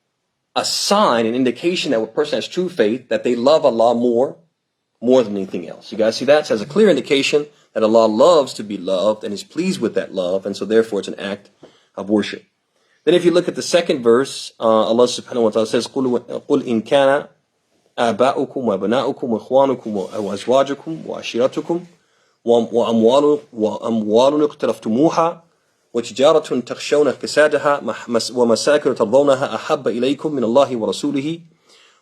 Speaker 1: A sign, an indication that a person has true faith, that they love Allah more than anything else. You guys see that? So it's a clear indication that Allah loves to be loved and is pleased with that love, and so therefore it's an act of worship. Then if you look at the second verse, Allah subhanahu wa ta'ala says, قُلْ إِنْ كَانَ آبَاؤُكُمْ وَأَبْنَاؤُكُمْ وَإِخْوَانُكُمْ وَأَزْوَاجُكُمْ وَعَشِيرَتُكُمْ وَأَمْوَالٌ اقْتَرَفْتُمُوهَا وَتِجَارَةٌ تَخْشَوْنَ كَسَادَهَا وَمَسَاكِنُ تَرْضَوْنَهَا أَحَبَّ إِلَيْكُم مِّنَ اللَّهِ وَرَسُولِهِ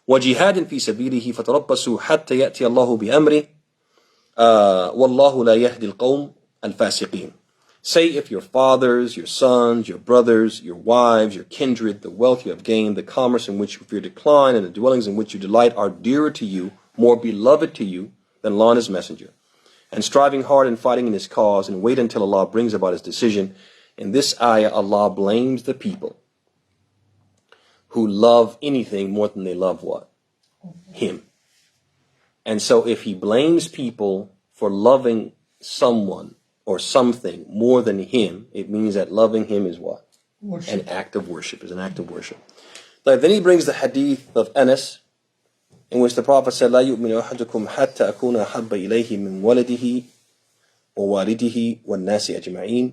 Speaker 1: وَجِهَادٍ فِي سَبِيلِهِ فَتَرَبَّصُوا حَتَّى يَأْتِيَ اللَّهُ بِأَمْرِهِ وَاللَّهُ لَا يَهْدِي الْقَوْمَ الْفَاسِقِينَ. Say if your fathers, your sons, your brothers, your wives, your kindred, the wealth you have gained, the commerce in which you fear decline, and the dwellings in which you delight are dearer to you, more beloved to you than Allah and His messenger. And striving hard and fighting in His cause, and wait until Allah brings about His decision. In this ayah, Allah blames the people who love anything more than they love what? Him. And so if He blames people for loving someone or something more than Him, it means that loving Him is what? Worship. An act of worship, is an act of worship. Then he brings the hadith of Anas in which the Prophet said, لا يؤمن أحدكم حتى أكون أحب إليه من ولده ووالده والناس أجمعين.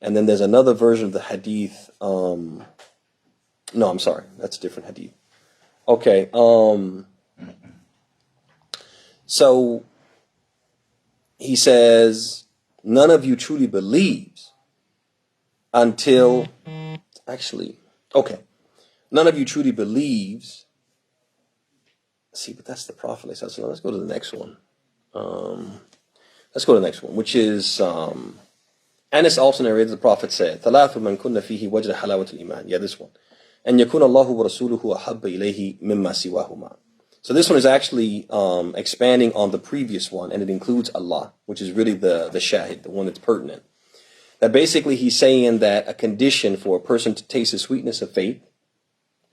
Speaker 1: And then there's another version of the hadith. No, I'm sorry, that's a different hadith. Okay, so he says, none of you truly believes until, none of you truly believes. See, but that's the Prophet. So let's go to the next one. Let's go to the next one, which is, Anas also narrated the Prophet said, ثلاث من كن فيه وجد حلاوة الإيمان. Yeah, this one. أن يكون الله ورسوله أحب إليه مما سواهما. So this one is actually expanding on the previous one, and it includes Allah, which is really the shahid, the one that's pertinent. That basically he's saying that a condition for a person to taste the sweetness of faith,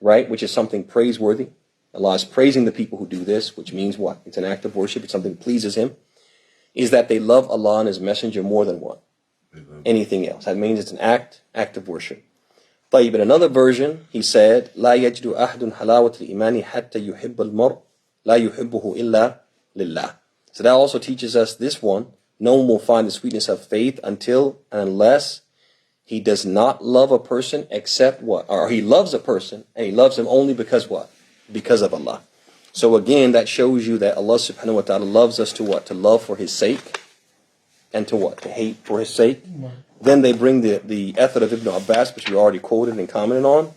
Speaker 1: right, which is something praiseworthy. Allah is praising the people who do this, which means what? It's an act of worship. It's something that pleases Him. Is that they love Allah and His Messenger more than what? Anything else. That means it's an act of worship. طيب, in another version, he said, لا يجد أحد حلاوة الإيمان حتى يحب المرء لا يحبه إلا لله. So that also teaches us this one. No one will find the sweetness of faith until and unless he does not love a person except what? Or he loves a person and he loves him only because what? Because of Allah. So again, that shows you that Allah subhanahu wa ta'ala loves us to what? To love for His sake. And to what? To hate for His sake. Then they bring the Athar of Ibn Abbas, which we already quoted and commented on.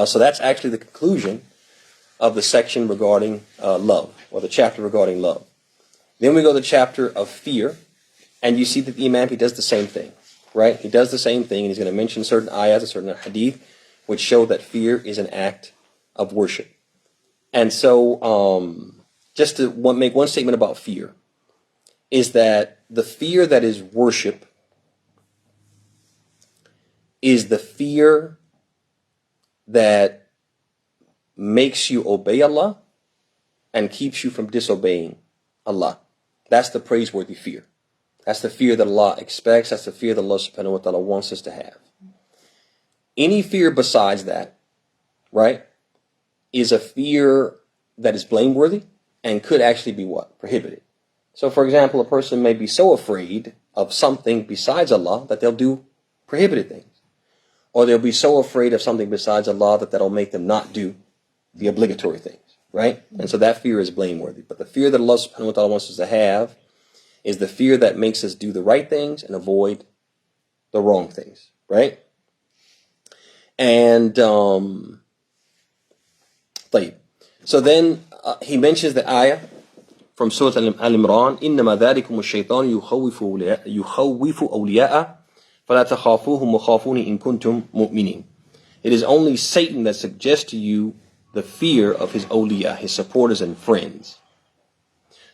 Speaker 1: So that's actually the conclusion of the section regarding love, or the chapter regarding love. Then we go to the chapter of fear, and you see that the Imam, he does the same thing, right? He does the same thing, and he's going to mention certain ayahs, a certain hadith, which show that fear is an act of worship. And so, just to make one statement about fear, is that the fear that is worship is the fear that makes you obey Allah and keeps you from disobeying Allah. That's the praiseworthy fear. That's the fear that Allah expects. That's the fear that Allah subhanahu wa ta'ala wants us to have. Any fear besides that, right, is a fear that is blameworthy and could actually be what? Prohibited. So, for example, a person may be so afraid of something besides Allah that they'll do prohibited things. Or they'll be so afraid of something besides Allah that that'll make them not do the obligatory things, right? And so that fear is blameworthy. But the fear that Allah subhanahu wa ta'ala wants us to have is the fear that makes us do the right things and avoid the wrong things, right? And, so then he mentions the ayah from Surah Al-Imran, إِنَّمَا ذَلِكُمُ الشَّيْطَانُ يُخَوِّفُ أَوْلِيَاءَ فَلَا تَخَافُوهُمْ وَخَافُونِ إِن كُنتُم مُؤْمِنِينَ. It is only Satan that suggests to you the fear of his awliya, his supporters and friends.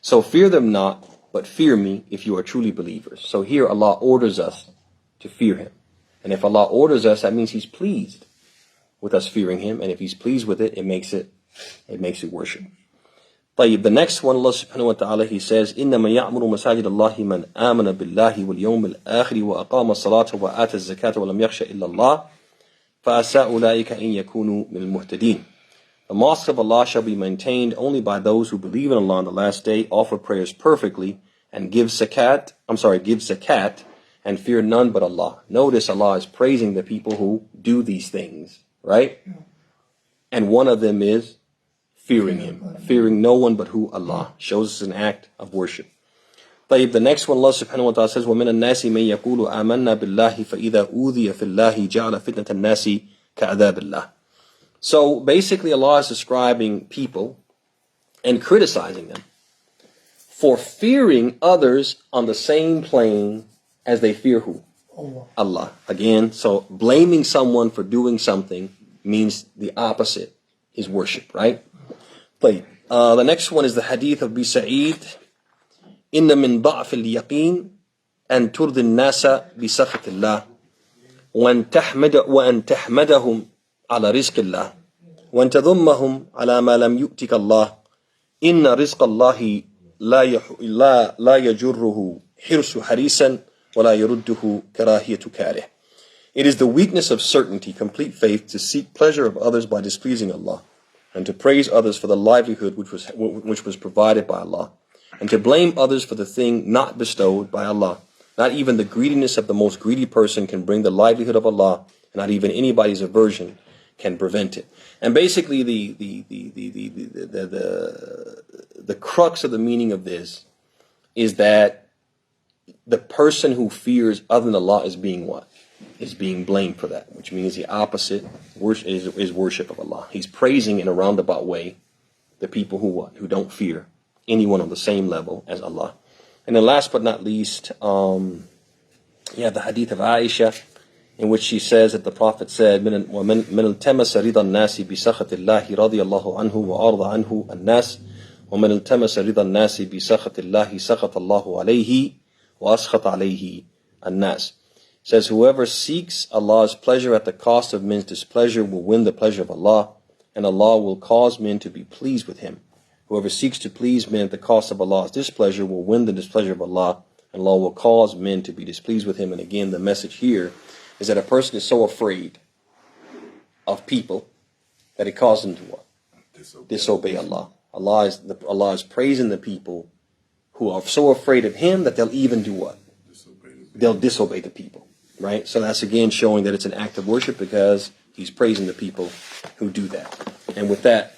Speaker 1: So fear them not, but fear me if you are truly believers. So here Allah orders us to fear Him. And if Allah orders us, that means He's pleased with us fearing Him. And if He's pleased with it, it makes it worship. طيب, the next one, Allah subhanahu wa ta'ala, He says, إِنَّمَا يَعْمُرُ مَسَاجِدَ اللَّهِ مَنْ آمَنَ بِاللَّهِ وَالْيَوْمِ الْآخِرِ وَأَقَامَ الصَّلَاةَ وَآتَى الزَّكَاةَ وَلَمْ يَخْشَ إِلَّا اللَّهِ فَأَسَاءُ أُولَٰئِكَ إِنْ يَكُونُوا مِنَ الْمُهْتَدِينَ. The mosque of Allah shall be maintained only by those who believe in Allah on the last day, offer prayers perfectly, and give zakat, and fear none but Allah. Notice Allah is praising the people who do these things, right? And one of them is fearing Him. Fearing no one but who? Allah. Shows us an act of worship. طيب, the next one, Allah subhanahu wa ta'ala says, وَمِنَ النَّاسِ مَن يَقُولُ آمَنَّا بِاللَّهِ فَإِذَا أُوذِيَ فِي اللَّهِ جَعَلَ فِتْنَةَ النَّاسِ كَعَذَابِ اللَّهِ. So basically Allah is describing people and criticizing them for fearing others on the same plane as they fear who? Allah. Again, so blaming someone for doing something means the opposite is worship, right? طيب, the next one is the hadith of Abi Sa'id. إِنَّ مِن ضَعْفِ الْيَقِينِ أَن تُرْضِ النَّاسَ بِسَخَطِ اللَّهِ وَأَن تَحْمَدَهُمْ على رزق الله وأن تذمهم على ما لم يؤتك الله إن رزق الله لا يجره حرص حريصا ولا يرده كراهية كاره. It is the weakness of certainty, complete faith, to seek pleasure of others by displeasing Allah, and to praise others for the livelihood which was provided by Allah, and to blame others for the thing not bestowed by Allah. Not even the greediness of the most greedy person can bring the livelihood of Allah, and not even anybody's aversion can prevent it. And basically, the crux of the meaning of this is that the person who fears other than Allah is being what? Is being blamed for that, which means the opposite is worship of Allah. He's praising in a roundabout way the people who what? Who don't fear anyone on the same level as Allah. And then last but not least, the hadith of Aisha, in which she says that the Prophet said, مِنَ الْتَمَسَ رِضَى النَّاسِ بِسَخَطِ اللَّهِ رَضِيَ اللَّهُ عَنْهُ وَأَرْضَ عَنْهُ النَّاسِ وَمَنِ الْتَمَسَ رِضَى النَّاسِ بِسَخَطِ اللَّهِ سَخَطَ اللَّهُ عَلَيْهِ وَأَسْخَطَ عَلَيْهِ النَّاسِ. Says, whoever seeks Allah's pleasure at the cost of men's displeasure will win the pleasure of Allah, and Allah will cause men to be pleased with him. Whoever seeks to please men at the cost of Allah's displeasure will win the displeasure of Allah, and Allah will cause men to be displeased with him. And again, the message here is that a person is so afraid of people that it causes them to what? Disobey Allah. Allah is praising the people who are so afraid of him that they'll even do what? They'll disobey the people. Right? So that's again showing that it's an act of worship because he's praising the people who do that. And with that,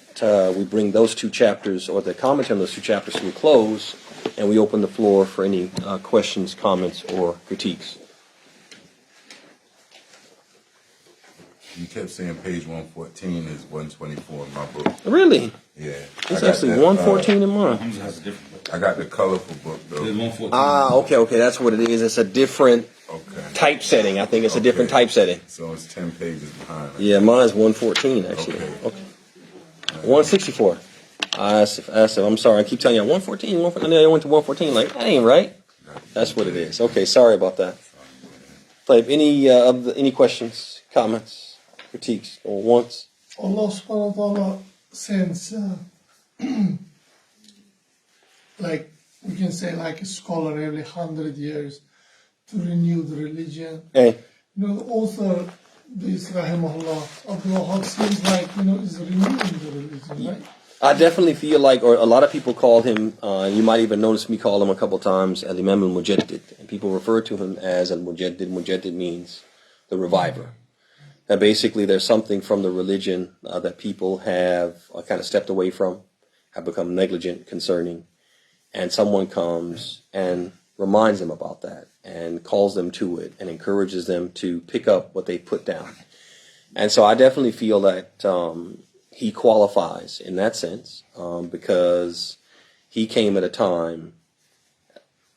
Speaker 1: we bring those two chapters, or the commentary on those two chapters, to a close, and we open the floor for any questions, comments, or critiques.
Speaker 2: You kept saying page 114 is 124 in my book.
Speaker 1: Really?
Speaker 2: Yeah.
Speaker 1: It's actually 114 in mine.
Speaker 2: I got the colorful book, though.
Speaker 1: Okay, that's what it is. It's a different typesetting. I think it's a different typesetting.
Speaker 2: So it's 10 pages behind.
Speaker 1: Yeah, mine's 114, actually. Okay. 164. I'm sorry, I keep telling you, 114, 114. I went to 114, like, that ain't right. That's what it is. Okay, sorry about that. Like, any questions, comments, critiques, or wants?
Speaker 3: Allah subhanahu wa ta'ala sends, like, we can say, like a scholar every 100 years to renew the religion.
Speaker 1: Hey.
Speaker 3: You know, the author, this Rahimahullah, Abdul Wahab, seems like, is renewing the religion, right?
Speaker 1: I definitely feel like, or a lot of people call him, you might even notice me call him a couple times, Al-Imam al-Mujaddid. And people refer to him as al-Mujaddid. Mujaddid means the reviver. That basically there's something from the religion that people have kind of stepped away from, have become negligent concerning. And someone comes and reminds them about that and calls them to it and encourages them to pick up what they put down. And so I definitely feel that he qualifies in that sense because he came at a time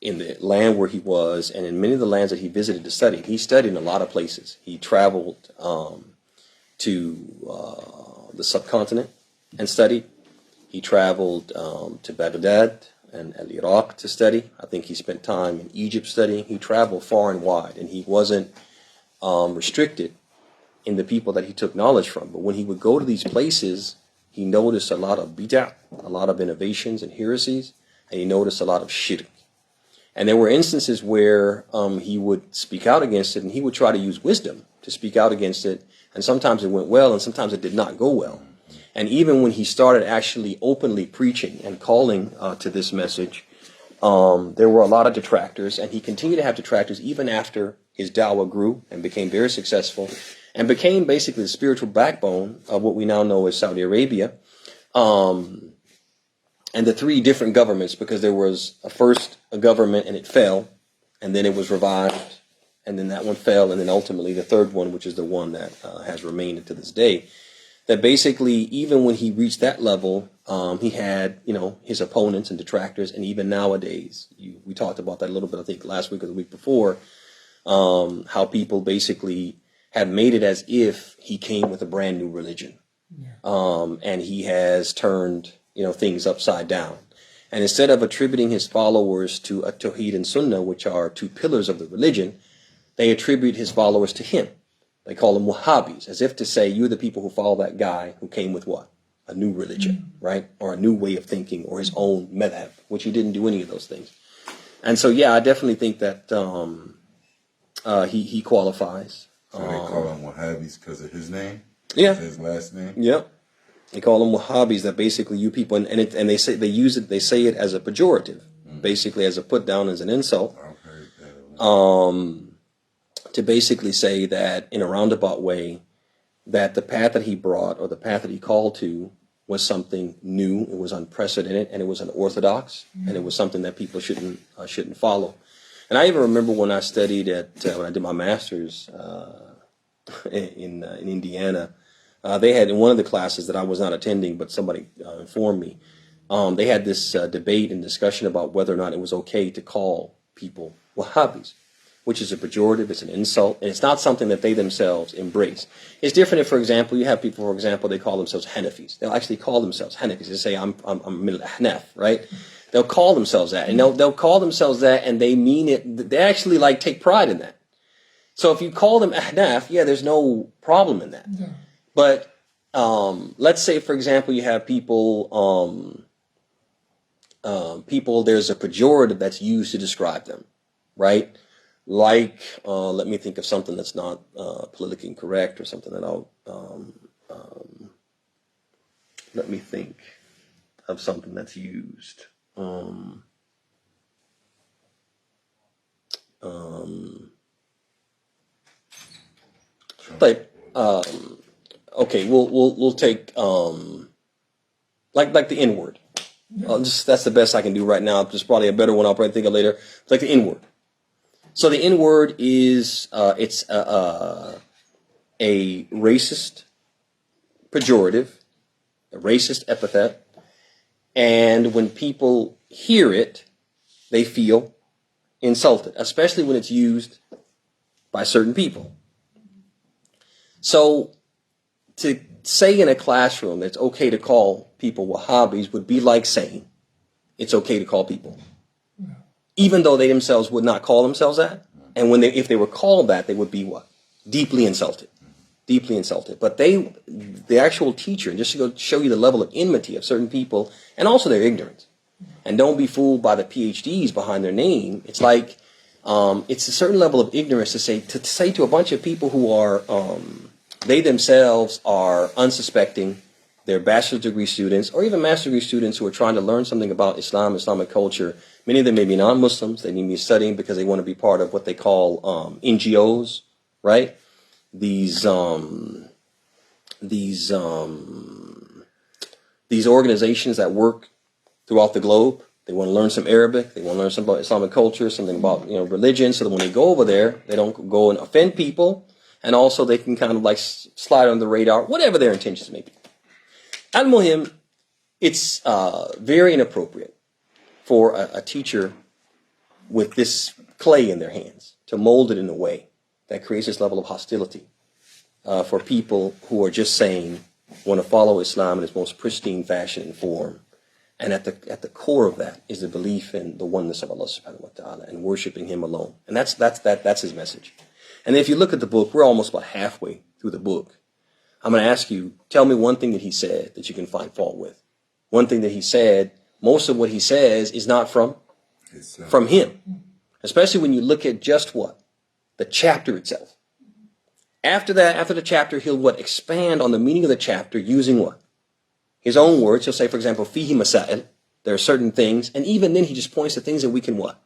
Speaker 1: in the land where he was, and in many of the lands that he visited to study. He studied in a lot of places. He traveled to the subcontinent and studied. He traveled to Baghdad and Iraq to study. I think he spent time in Egypt studying. He traveled far and wide, and he wasn't restricted in the people that he took knowledge from. But when he would go to these places, he noticed a lot of bid'ah, a lot of innovations and heresies, and he noticed a lot of shirk. And there were instances where he would speak out against it, and he would try to use wisdom to speak out against it. And sometimes it went well, and sometimes it did not go well. And even when he started actually openly preaching and calling to this message, there were a lot of detractors, and he continued to have detractors even after his da'wah grew and became very successful and became basically the spiritual backbone of what we now know as Saudi Arabia. And the three different governments, because there was a government and it fell, and then it was revived, and then that one fell, and then ultimately the third one, which is the one that has remained to this day. That basically, even when he reached that level, he had, his opponents and detractors, and even nowadays, we talked about that a little bit, I think, last week or the week before, how people basically had made it as if he came with a brand new religion, and he has turned things upside down. And instead of attributing his followers to at-Tawheed and Sunnah, which are two pillars of the religion, they attribute his followers to him. They call them Wahhabis, as if to say, you're the people who follow that guy who came with what? A new religion, right? Or a new way of thinking, or his own madhab, which he didn't do any of those things. And so, yeah, I definitely think that he qualifies.
Speaker 2: So they call him Wahhabis because of his name?
Speaker 1: Yeah.
Speaker 2: His last name?
Speaker 1: Yep. They call them Wahhabis, that basically you people, and they say it as a pejorative, basically as a put down, as an insult, to basically say that in a roundabout way that the path that he brought or the path that he called to was something new, it was unprecedented, and it was unorthodox, and it was something that people shouldn't follow. And I even remember when I studied when I did my master's in Indiana. They had in one of the classes that I was not attending, but somebody informed me. They had this debate and discussion about whether or not it was okay to call people Wahhabis, which is a pejorative, it's an insult, and it's not something that they themselves embrace. It's different if, for example, you have people, for example, they call themselves Hanafis. They'll actually call themselves Hanafis. They say, I'm min al-Ahnaf, right? They'll call themselves that, and they'll call themselves that, and they mean it. They actually take pride in that. So if you call them Ahnaf, yeah, there's no problem in that. Yeah. But let's say, for example, you have people, there's a pejorative that's used to describe them, right? Like, let me think of something that's not politically incorrect or something that let me think of something that's used. Okay, we'll take like the N-word. That's the best I can do right now. There's probably a better one I'll probably think of later. It's like the N-word. So the N-word is it's a racist pejorative, a racist epithet, and when people hear it, they feel insulted, especially when it's used by certain people. So to say in a classroom that it's okay to call people Wahhabis would be like saying it's okay to call people, even though they themselves would not call themselves that. And if they were called that, they would be what? Deeply insulted. Deeply insulted. But the actual teacher, just to go show you the level of enmity of certain people and also their ignorance. And don't be fooled by the PhDs behind their name. It's like, it's a certain level of ignorance to say to a bunch of people who are, they themselves are unsuspecting, they're bachelor's degree students or even master's degree students who are trying to learn something about Islam, Islamic culture. Many of them may be non-Muslims. They need to be studying because they want to be part of what they call NGOs, right? These organizations that work throughout the globe. They want to learn some Arabic. They want to learn something about Islamic culture, something about religion, so that when they go over there, they don't go and offend people, and also they can kind of slide on the radar, whatever their intentions may be. Al-Muhim, it's very inappropriate for a teacher with this clay in their hands to mold it in a way that creates this level of hostility for people who are just saying, want to follow Islam in its most pristine fashion and form. And at the core of that is the belief in the oneness of Allah subhanahu wa ta'ala and worshiping Him alone. And that's His message. And if you look at the book, we're almost about halfway through the book. I'm going to ask you, tell me one thing that he said that you can find fault with. One thing that he said, most of what he says is not from him. Especially when you look at just what? The chapter itself. After that, after the chapter, he'll expand on the meaning of the chapter using what? His own words. He'll say, for example, fihi masail. There are certain things, and even then he just points to things that we can what?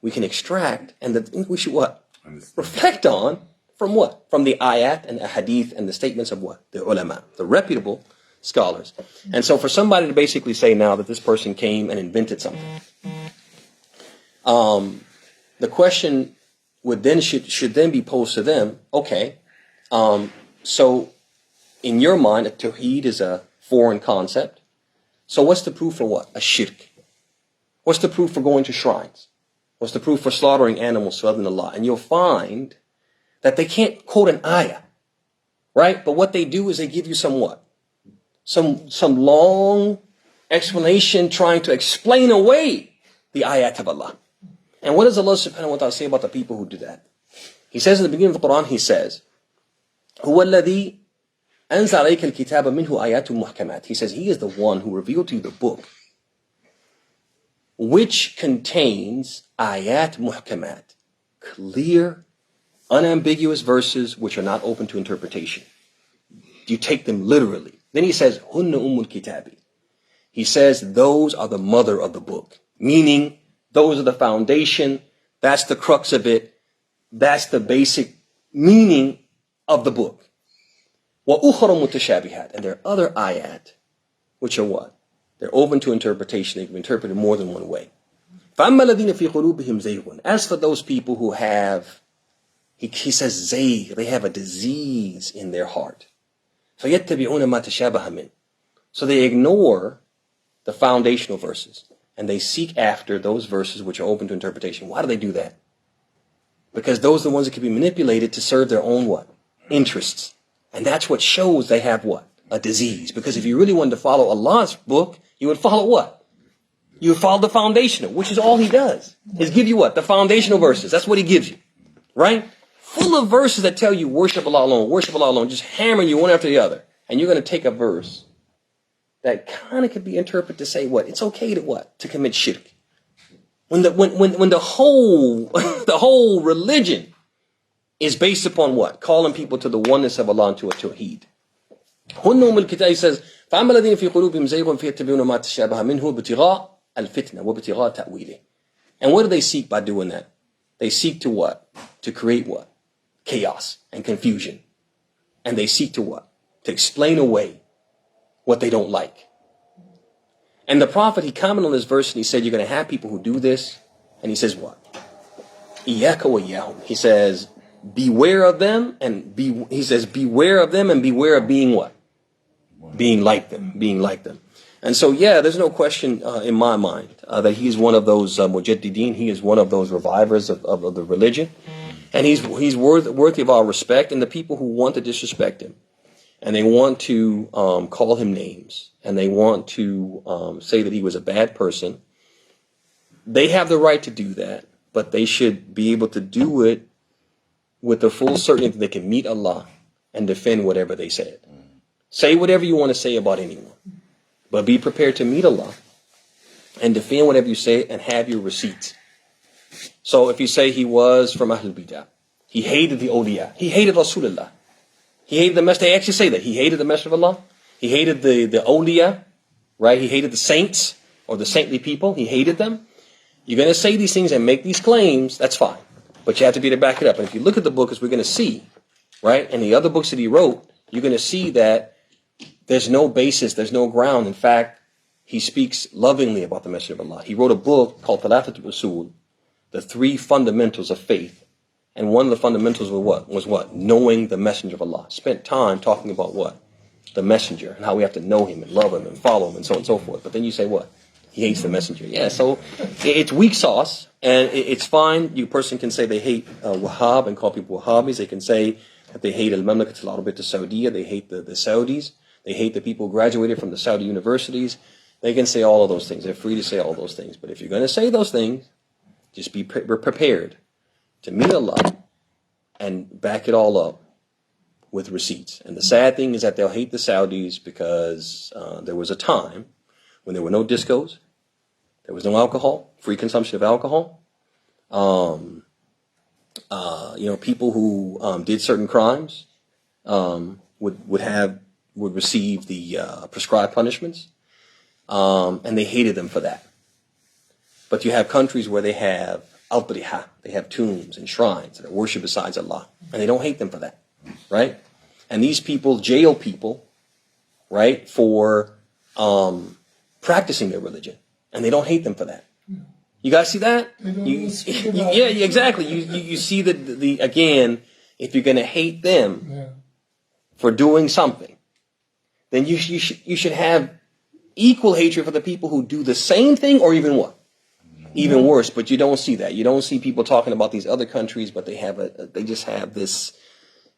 Speaker 1: We can extract, and that we should what? Reflect on from what? From the ayat and the hadith and the statements of what? The ulama, the reputable scholars. And so for somebody to basically say now that this person came and invented something, the question would then should then be posed to them, okay, so in your mind, at-Tawheed is a foreign concept. So what's the proof for what? A shirk. What's the proof for going to shrines? What's the proof for slaughtering animals other than Allah? And you'll find that they can't quote an ayah, right? But what they do is they give you some what? Some long explanation trying to explain away the ayat of Allah. And what does Allah subhanahu wa ta'ala say about the people who do that? He says in the beginning of the Quran, he says, هُوَ الَّذِي أَنزَلَ عَلَيْكَ الْكِتَابَ مِنْهُ آيَاتٌ مُحْكَمَاتٌ. He says, He is the one who revealed to you the book, which contains ayat muhkamat, clear, unambiguous verses which are not open to interpretation. You take them literally. Then he says, Hunna Ummul Kitabi. He says, those are the mother of the book. Meaning, those are the foundation. That's the crux of it. That's the basic meaning of the book. وَأُخْرَ مُتَشَابِهَاتٍ. And there are other ayat, which are what? They're open to interpretation. They can be interpreted more than one way. فَأَمَّا الَّذِينَ فِي قُلُوبِهِمْ زَيْغٌ. As for those people who have, he says zayg, they have a disease in their heart. فَيَتَّبِعُونَ مَا تَشَابَهَ مِنْ. So they ignore the foundational verses. And they seek after those verses which are open to interpretation. Why do they do that? Because those are the ones that can be manipulated to serve their own what? Interests. And that's what shows they have what? A disease. Because if you really wanted to follow Allah's book, you would follow what? You would follow the foundational, which is all he does. Is give you what? The foundational verses. That's what he gives you. Right? Full of verses that tell you worship Allah alone, just hammering you one after the other. And you're going to take a verse that kind of could be interpreted to say what? It's okay to what? To commit shirk. When the whole religion is based upon what? Calling people to the oneness of Allah and to at-Tawheed. He says, فَأَمَّا الَّذِينَ فِي قُلُوبِهِمْ زَيْغٌ فَيَتَّبِعُونَ مَا تَشَابَهَ مِنْهُ ابْتِغَاءَ الْفِتْنَةِ وَابْتِغَاءَ تَأْوِيلِهِ. And what do they seek by doing that? They seek to what? To create what? Chaos and confusion. And they seek to what? To explain away what they don't like. And the Prophet, he commented on this verse and he said, you're going to have people who do this. And he says what? إِيَّاكَ وَإِيَّاهُمْ. He says, beware of them and beware of being what? Being like them. And so, yeah, there's no question in my mind that he's one of those mujaddideen. He is one of those revivers of the religion. And he's worthy of our respect. And the people who want to disrespect him, and they want to call him names, and they want to say that he was a bad person, they have the right to do that. But they should be able to do it with the full certainty that they can meet Allah and defend whatever they said. Say whatever you want to say about anyone, but be prepared to meet Allah and defend whatever you say and have your receipts. So if you say he was from Ahlul Bidah, he hated the awliya, he hated Rasulullah, he hated the Messenger. They actually say that. He hated the Messenger of Allah, he hated the awliya, right? He hated the saints or the saintly people, he hated them. You're going to say these things and make these claims, that's fine. But you have to be able to back it up. And if you look at the book, as we're going to see, right, and the other books that he wrote, you're going to see that there's no basis, there's no ground. In fact, he speaks lovingly about the Messenger of Allah. He wrote a book called Thalathatul Usul, the 3 fundamentals of faith. And one of the fundamentals was what? Knowing the Messenger of Allah. Spent time talking about what? The Messenger, and how we have to know him and love him and follow him and so on and so forth. But then you say what? He hates the Messenger. Yeah, so it's weak sauce, and it's fine. You person can say they hate Wahhab and call people Wahhabis. They can say that they hate Al-Mamlakat Al-Arabiyyah Saudiya. They hate the Saudis. They hate the people who graduated from the Saudi universities. They can say all of those things. They're free to say all those things. But if you're going to say those things, just be prepared to meet Allah and back it all up with receipts. And the sad thing is that they'll hate the Saudis because there was a time when there were no discos, there was no alcohol, free consumption of alcohol. People who did certain crimes would receive the prescribed punishments, and they hated them for that. But you have countries where they have al-Briha, they have tombs and shrines that are worshipped besides Allah, and they don't hate them for that, right? And these people jail people, right, for practicing their religion, and they don't hate them for that. You guys see that? Yeah, exactly. You see the again, if you're going to hate them for doing something, then you should have equal hatred for the people who do the same thing or even what? Even worse. But you don't see that. You don't see people talking about these other countries, but they just have this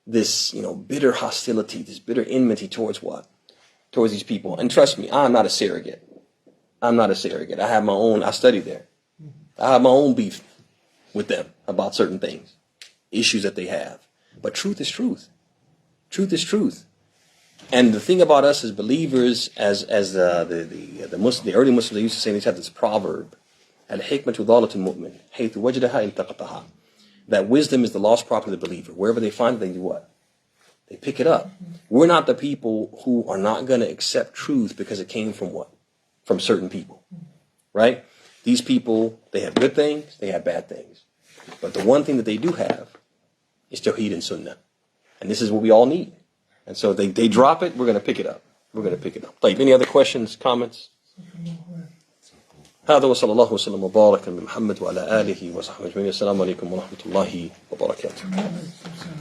Speaker 1: bitter hostility, this bitter enmity towards what? Towards these people. And trust me, I'm not a surrogate. I have my own, I study there. I have my own beef with them about certain things, issues that they have. But truth is truth. Truth is truth. And the thing about us as believers, as the early Muslims, they used to say, they have this proverb, al-hikmatu dhalatul mu'min, haythu wajadaha iltaqataha. That wisdom is the lost property of the believer. Wherever they find it, they do what? They pick it up. We're not the people who are not going to accept truth because it came from what? From certain people, right? These people, they have good things, they have bad things. But the one thing that they do have is Tawheed and Sunnah. And this is what we all need. And so they drop it, we're going to pick it up. We're going to pick it up. طيب, any other questions, comments? هذا وصلى الله وسلم وبارك على محمد وعلى آله وصحبه أجمعين. السلام عليكم ورحمة الله وبركاته.